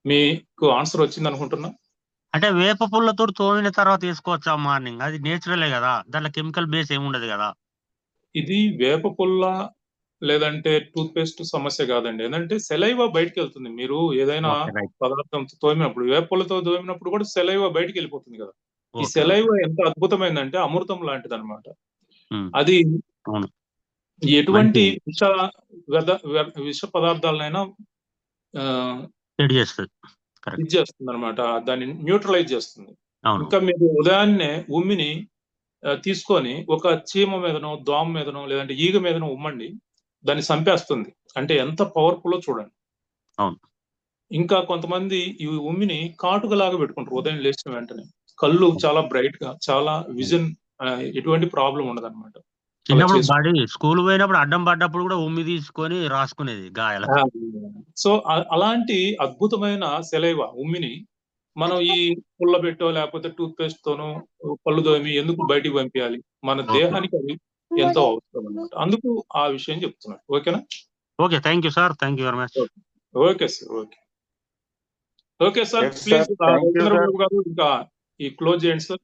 మీకు ఆన్సర్ వచ్చింది అనుకుంటున్నా. అంటే వేప పుల్లతో తోమిన తర్వాత వేసుకోవచ్చా మార్నింగ్? అది నేచురలే కదా, దాంట్లో కెమికల్ బేస్ ఏమి ఉండదు కదా. ఇది వేప పుల్ల లేదంటే టూత్ పేస్ట్ సమస్య కాదండి. ఏంటంటే సెలైవా బయటకు వెళ్తుంది. మీరు ఏదైనా పదార్థంతో తోమినప్పుడు, వేప పుల్లతో తోమినప్పుడు కూడా సెలైవా బయటకు వెళ్ళిపోతుంది కదా. ఈ సెలైవా ఎంత అద్భుతమైందంటే అమృతం లాంటిది అనమాట. అది ఎటువంటి విష పదార్థాలనైనా ఇది చేస్తుంది అనమాట, దాన్ని న్యూట్రలైజ్ చేస్తుంది. ఇంకా మీరు ఉదయాన్నే ఉమ్మిని తీసుకొని ఒక చీమ మీదనో దోమ మీదనో లేదంటే ఈగ మీదనో ఉమ్మండి, దాన్ని చంపేస్తుంది. అంటే ఎంత పవర్ఫుల్లో చూడండి. ఇంకా కొంతమంది ఈ ఉమ్మిని కాటుకలాగా పెట్టుకుంటారు ఉదయం లేచిన వెంటనే. కళ్ళు చాలా బ్రైట్ గా, చాలా విజన్, ఎటువంటి ప్రాబ్లం ఉండదు అనమాట. చిన్నప్పుడు స్కూల్ పోయినప్పుడు అడ్డం పడ్డప్పుడు కూడా ఉమ్మి తీసుకొని రాసుకునేది గాయాల. సో అలాంటి అద్భుతమైన సెలైవా ఉమ్మిని మనం ఈ పుల్ల పెట్టో లేకపోతే టూత్ పేస్ట్ తోనో పళ్ళు తోమి ఎందుకు బయటికి పంపించాలి? మన దేహానికి అది ఎంతో అవసరం అన్నమాట. అందుకు ఆ విషయం చెప్తున్నాను. ఓకేనా? Okay, thank you sir, thank you very much. Okay sir, okay sir, please Chandrababu గారు ఇంకా ఈ క్లోజ్ చేయండి సార్.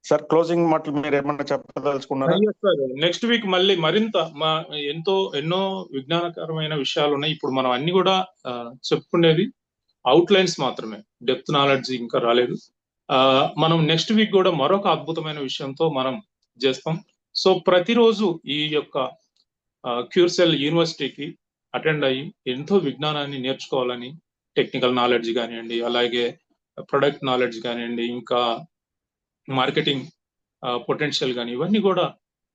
సార్ క్లోజింగ్ మాటలు మీరు ఏమన్నా చెప్పదలుచుకున్నారా? నెక్స్ట్ వీక్ మళ్ళీ మరింత ఎన్నో విజ్ఞానకరమైన విషయాలు ఉన్నాయి. ఇప్పుడు మనం అన్ని కూడా చెప్పుకునేది అవుట్ లైన్స్ మాత్రమే, డెప్త్ నాలెడ్జ్ ఇంకా రాలేదు. మనం నెక్స్ట్ వీక్ కూడా మరొక అద్భుతమైన విషయంతో మనం చేస్తాం. సో ప్రతిరోజు ఈ యొక్క క్యూర్సెల్ యూనివర్సిటీకి అటెండ్ అయ్యి ఎంతో విజ్ఞానాన్ని నేర్చుకోవాలని, టెక్నికల్ నాలెడ్జ్ కానివ్వండి, అలాగే ప్రొడక్ట్ నాలెడ్జ్ కానివ్వండి, ఇంకా మార్కెటింగ్ పొటెన్షియల్ కానీ ఇవన్నీ కూడా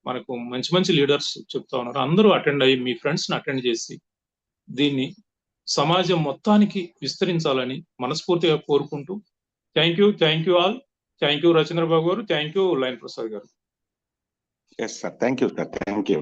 మనకు మంచి మంచి లీడర్స్ చెప్తా ఉన్నారు. అందరూ అటెండ్ అయ్యి మీ ఫ్రెండ్స్ని అటెండ్ చేసి దీన్ని సమాజం మొత్తానికి విస్తరించాలని మనస్ఫూర్తిగా కోరుకుంటూ thank you all. Thank you Ravichandra Babu garu, thank you లైన్ Prasad garu. Yes sir, thank you sir, thank you.